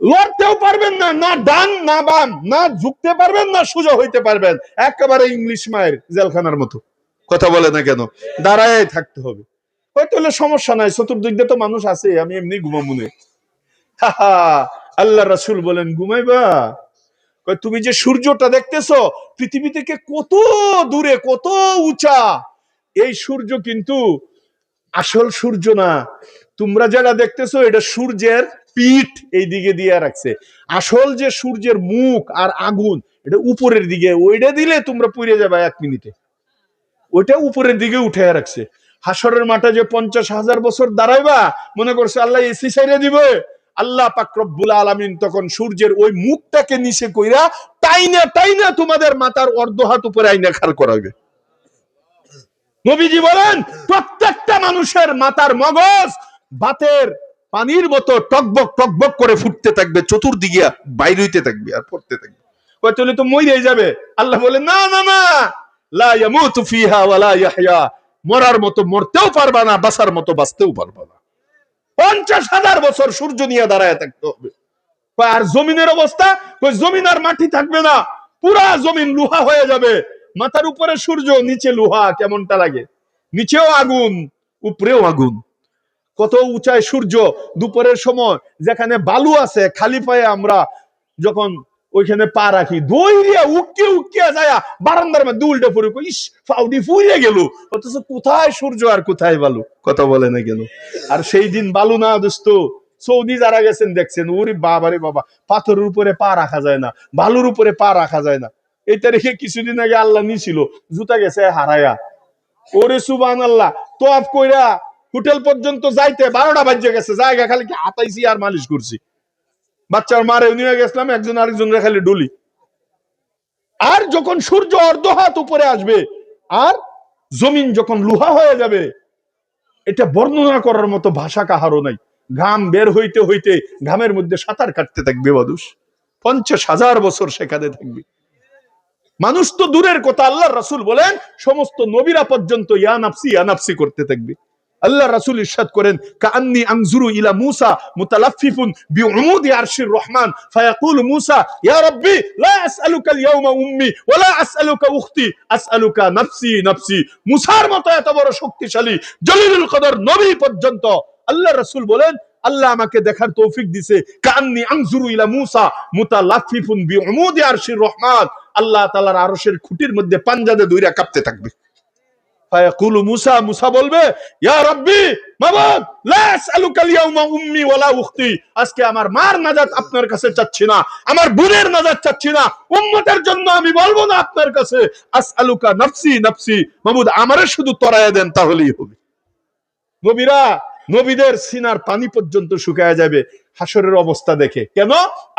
লড়তেও পারবেন না, না ডান না বাম, না ঝুঁকতে পারবেন না সোজা হইতে পারবেন, একেবারে ইংলিশ মায়ের জেলখানার মতো, কথা বলে না কেন? দাঁড়ায় থাকতে হবে। হয়তো হলে সমস্যা নাই, চতুর্দিক দিয়ে তো মানুষ আছে, আমি এমনি ঘুমাবো না। আল্লাহ রাসূল বলেন ঘুমাইবা? তুমি যে সূর্যটা দেখতেছো পৃথিবী থেকে কত দূরে, কত উঁচা, এই সূর্য কিন্তু আসল সূর্য না। তোমরা যারা দেখতেছো এটা সূর্যের পিঠ এই দিকে দিয়ে রাখছে। আসল যে সূর্যের মুখ আর আগুন এটা উপরের দিকে, ওইটা দিলে তোমরা পুড়ে যাবে 1 মিনিটে। ওইটা উপরের দিকে উঠে রাখছে। হাসরের মাঠে যে 50,000 বছর দাঁড়াইবা, মনে করছে আল্লাহ এসি ছাইড়া দিবে? আল্লাহ পাক রব্বুল আলামিন তখন সূর্যের ওই মুখটাকে নিচে কইরা টাইনা টাইনা তোমাদের মাথার অর্ধ হাত উপরে আইনা খাল করাবে। নবীজি বলেন প্রত্যেকটা মানুষের মাথার মগজ বাতের পানির মতো টকবক টকবক করে ফুটতে থাকবে, চতুর্দিকে বাইর হইতে থাকবে আর পড়তে থাকবে। কয়তলে তো মইরাই যাবে। আল্লাহ বলেন না না না, লা ইয়ামুতু ফিহা ওয়া লা ইয়াহইয়া, মরার মতো মরতেও পারবা না, বাঁচার মতো বাঁচতেও পারবা না। 50,000 বছর সূর্য নিয়ে দাঁড়ায় থাকতে হবে। আর জমিনের অবস্থা, কই জমিন আর মাটি থাকবে না, পুরা জমিন লোহা হয়ে যাবে। মাথার উপরে সূর্য, নিচে লোহা, কেমনটা লাগে? নিচেও আগুন, উপরেও আগুন। কত উঁচায় সূর্য। দুপুরের সময় যেখানে বালু আছে, খালি পায়ে আমরা যখন ওইখানে পা রাখি, দইরিয়া উকিয়ে উকিয়ে যায় বারান্দার মধ্যে উল্টে পড়ে, ইস ফাউডি ফুরিয়ে গেল। অথচ কোথায় সূর্য আর কোথায় বালু, কথা বলে না কেন? আর সেই দিন বালু না দোস্ত, সৌদি যারা গেছেন দেখছেন, ওরে বাবারে বাবা, পাথরের উপরে পা রাখা যায় না, বালুর উপরে পা রাখা যায় না। এই তারিখে কিছুদিন আগে আল্লাহ নিছিল, জুতা গেছে হারায়া। ওরে সুবহানাল্লাহ, তোয়াফ কইরা হোটেল পর্যন্ত যাইতে 12টা বাজে গেছে, জায়গা খালি কি হাতাইছি আর মালিশ করছি। বাচ্চার মারে নিয়ে গেছিলাম, একজন আরেকজনের খালি ডুলি। আর যখন সূর্য অর্ধ হাত উপরে আসবে আর জমিন যখন লোহা হয়ে যাবে, এটা বর্ণনা করার মতো ভাষা কাহারও নাই। ঘাম বের হইতে হইতে ঘামের মধ্যে সাঁতার কাটতে থাকবে মানুষ, 50,000 বছর সেখানে থাকবে। মানুষ তো দূরের কথা, আল্লাহ রাসূল বলেন সমস্ত নবীরা পর্যন্ত ইয়া নাফসি করতে থাকবে। আল্লাহ রাসূল ইরশাদ করেন কাআন্নী আনজুরু ইলা মূসা মুতালাফফিফুন বিউমুদি আরশির রহমান ফায়াকুলু মূসা ইয়া রাব্বি লা আসআলুকা আল-ইয়াওমা উম্মি ওয়া লা আসআলুকা উখতি আসআলুকা নাফসি নাফসি। মূসার মতো এত বড় শক্তিশালী জলিলুল কদর নবী পর্যন্ত আল্লাহ রাসূল বলেন আল্লাহ আমাকে দেখার তৌফিক দিয়েছে, কাআন্নী আনজুরু ইলা মূসা মুতালাফফিফুন বিউমুদি আরশির রহমান। আল্লাহ তাআলার আরশের খুঁটির মধ্যে পাঞ্জাতে দুইরা কাঁপতে থাকবে। ফায়াকুলু মূসা, মূসা বলবে ইয়া রাব্বি মাবুদ লা আসআলুকা আল-ইয়াওমা উম্মি ওয়ালা উখতি, আজকে আমার মার নাজাত আপনার কাছে চাচ্ছি না, আমার বোনের নাজাত চাচ্ছি না, উম্মতের জন্য আমি বলবো না আপনার কাছে আসআলুকা নাফসি নাফসি, মাবুদ আমারে শুধু তরায়া দেন তাহলেই হবে। নবীরা, নবীদের সিনার পানি পর্যন্ত শুকায় যাবে হাসরের অবস্থা দেখে। কেন?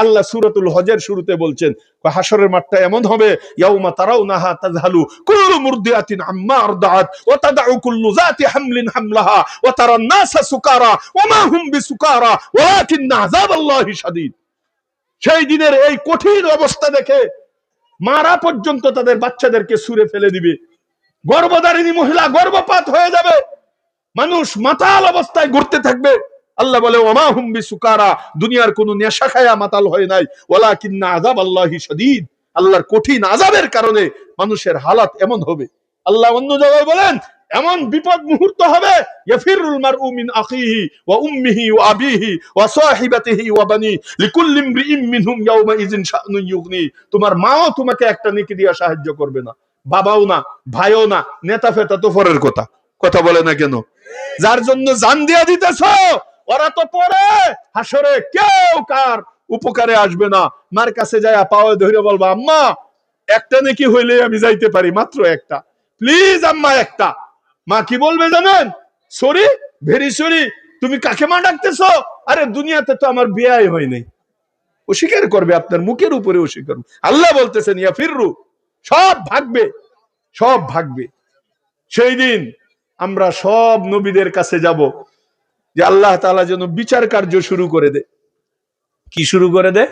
আল্লাহ সূরাতুল হজের শুরুতে বলছেন হাসরের মাঠটা এমন হবে, ইয়াউমা তারাউনাহা তাযহালু কুল্লু মুরদিআতিন আম্মা আরদাআত ওয়া তাদউ কুল্লু যাতি হামলিন হামলাহা ওয়া তারান নাসা সুকারা ওয়া মা হুম বিসুকারা ওয়ালাকিন্না আযাবাল্লাহি শাদীদ। সেই দিনের এই কঠিন অবস্থা দেখে মারা পর্যন্ত তাদের বাচ্চাদেরকে ছুঁড়ে ফেলে দিবে, গর্ভধারিণী মহিলা গর্ভপাত হয়ে যাবে, মানুষ মাতাল অবস্থায় ঘুরতে থাকবে। আল্লাহ বলে ওমা হুম বিসুকারা, দুনিয়ার কোন নেশা খায়া মাতাল হয় নাই, ওয়ালাকিন্না আযাবাল্লাহি শাদীদ, আল্লাহর কঠিন আযাবের কারণে মানুষের হালাত এমন হবে। আল্লাহ অন্য জায়গায় বলেন এমন বিপদ মুহূর্ত হবে, ইয়াফিরুল মারউ মিন আখিহি ওয়া উম্মিহি ওয়া আবিহি ওয়া সাহিবাতিহি ওয়া বানি লিকুল্লি ইমরিইম মিনহুম ইয়াওমা ইযিন শাআনুন ইউগনি। তোমার মাও তোমাকে একটা নেকি দিয়া সাহায্য করবে না, বাবাও না, ভাইও না, নেতা ফেতা তো পরের কথা। কথা বলে না কেন? যার জন্য জান দিয়া দিতেছ ওরা তো পরে হাসরে কেউ কার উপকারে আসবে না। মার কাছে যায় পাওয়া ধরে বলবা আম্মা একটা নাকি হইলে আমি যাইতে পারি, মাত্র একটা, প্লিজ আম্মা একটা। মা কি বলবে জানেন? Sorry, very sorry. তুমি কাকে মা ডাকতেছ? আরে দুনিয়াতে তো আমার বিয়ে হয় নাই। অস্বীকার করবে, আপনার মুখের উপরে অস্বীকার। আল্লাহ বলতেছেন ইয়া ফিররু, সব ভাগবে, সব ভাগবে। সেই দিন আমরা সব নবীদের কাছে যাব, যে আল্লাহ তাআলা যেন বিচার কার্য শুরু করে দেয়। কি শুরু করে দেয়?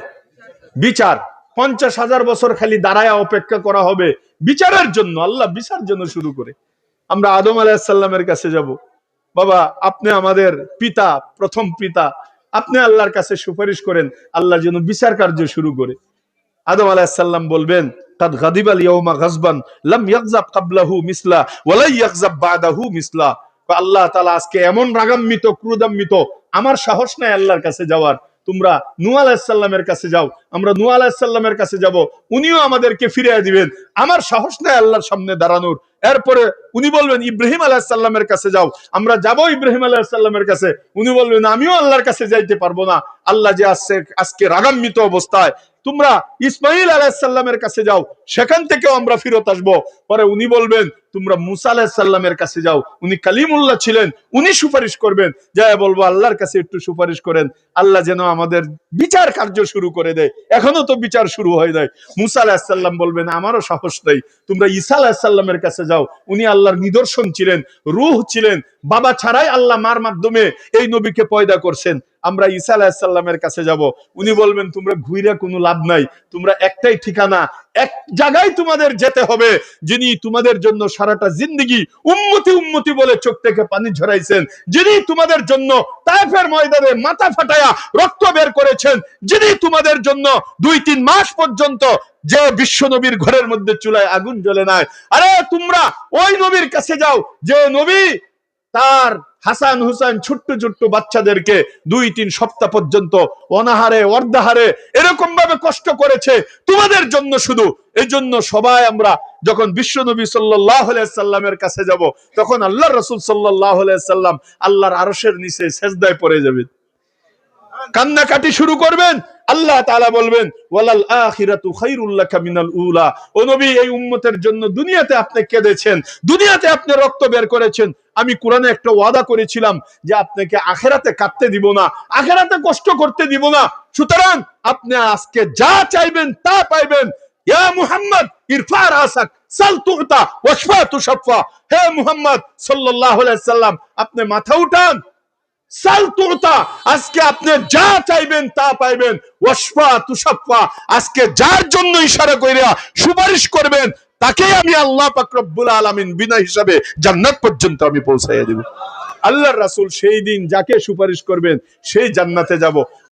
বিচার। 50,000 বছর খালি দাঁড়ায় অপেক্ষা করা হবে বিচারের জন্য, আল্লাহ বিচার জন্য শুরু করে। আমরা আদম আলাইহিস সালামের কাছে যাব, বাবা আপনি আমাদের পিতা, প্রথম পিতা, আপনি আল্লাহর কাছে সুপারিশ করেন আল্লাহ যেন বিচার কার্য শুরু করে। আদম আলাইহিস সালাম বলবেন কাদ গাদিবাল ইয়াউমা গাজবান লাম ইয়াগযাব কাবলাহু মিসলা ওয়া লা ইয়াগযাব বাদাহু মিসলা। আল্লাহ তাআলা আজকে এমন রাগান্বিত, ক্রোধান্বিত, আমার সাহস নাই আল্লাহর কাছে যাওয়ার। তোমরা নূহ আলাইহিস সালামের কাছে যাও, আমরা নূহ আলাইহিস সালামের কাছে যাব, উনিও আমাদেরকে ফিরিয়ে দিবেন, আমার সাহস নাই আল্লাহর সামনে দাঁড়ানোর। এরপরে উনি বলবেন ইব্রাহিম আলাইহিস সালামের কাছে যাও, আমরা যাব ইব্রাহিম আলাইহিস সালামের কাছে, উনি বলবেন আমিও আল্লাহর কাছে যাইতে পারবো না, আল্লাহ যে আজকে রাগান্বিত অবস্থায়। তোমরা ইসমাইল আলাইহিস সালামের কাছে যাও, সেখান থেকেও আমরা ফিরত আসবো। পরে উনি বলবেন তোমরা মুসা আলাইহিস সালামের কাছে যাও, উনি কালিমুল্লাহ ছিলেন, উনি সুপারিশ করবেন, যায় বলবো আল্লাহর কাছে একটু সুপারিশ করেন, আল্লাহ যেন আমাদের বিচার কার্য শুরু করে দেয়। এখনো তো বিচার শুরু হয় নাই। মুসা আলাইহিস সালাম বলবেন আমারও সাহস নাই। তোমরা ঈসা আলাইহিস সালামের কাছে যাও, উনি আল্লাহর নিদর্শন ছিলেন, রূহ ছিলেন, বাবা ছাড়াই আল্লাহ মার মাধ্যমে এই নবীকে পয়দা করছেন। আমরা ঈসা আলাইহিস সালামের কাছে যাব, উনি বলবেন তোমরা ঘুরে কোনো লাভ নাই, তোমরা একটাই ঠিকানা, এক জায়গায় তোমাদের যেতে হবে, যিনি তোমাদের জন্য সারাটা জিন্দেগি উম্মতি উম্মতি বলে চোখ থেকে পানি ঝরাইছেন, যিনি তোমাদের জন্য তায়েফের ময়দানে মাথা ফাটায়া রক্ত বের করেছেন, যিনি তোমাদের জন্য 2-3 মাস পর্যন্ত যে বিশ্ব নবীর ঘরের মধ্যে চুলায় আগুন জ্বলে নাই। আরে তোমরা ওই নবীর কাছে যাও যে নবী তার হাসান হুসাইন ছোট্ট ছোট্ট বাচ্চাদেরকে 2-3 সপ্তাহ পর্যন্ত অনাহারে অর্ধাহারে এরকম ভাবে কষ্ট করেছে তোমাদের জন্য শুধু। এই জন্য সবাই আমরা যখন বিশ্ব নবী সাল্লাল্লাহু আলাইহি সাল্লামের কাছে যাব, তখন আল্লাহর রাসূল সাল্লাল্লাহু আলাইহি সাল্লাম আল্লাহর আরশের নিচে সেজদায় পড়ে যাবেন, কান্নাকাটি শুরু করবেন। আল্লাহ তাআলা বলবেন ওয়ালাল আখিরাতু খায়রুল লাকা মিনাল উলা। ও নবী এই উম্মতের জন্য দুনিয়াতে আপনি কেঁদেছেন, দুনিয়াতে আপনি রক্ত বের করেছেন, আমি কোরআনে একটা ওয়াদা করেছিলাম যে আপনাকে আখিরাতে কাঁদতে দিব না, আখিরাতে কষ্ট করতে দিব না। সুতরাং আপনি আজকে যা চাইবেন তা পাইবেন। ইয়া মুহাম্মদ ইরফা রাসাক সাল তুতা ওয়াশফা তুশফা। হে মুহাম্মদ সাল্লাল্লাহু আলাইহি সাল্লাম আপনি মাথা উঠান, সাল তুতা, আজকে আপনি যা চাইবেন তা পাইবেন। ওয়াশফা তুশফা, আজকে যার জন্য ইশারা কইরা সুপারিশ করবেন তাকে আমি আল্লাহ পাক রব্বুল আলামিন বিনা হিসাবে জান্নাত পর্যন্ত আমি পৌঁছাইয়া দেব। আল্লাহর রাসূল সেই দিন যাকে সুপারিশ করবেন সেই জান্নাতে যাব।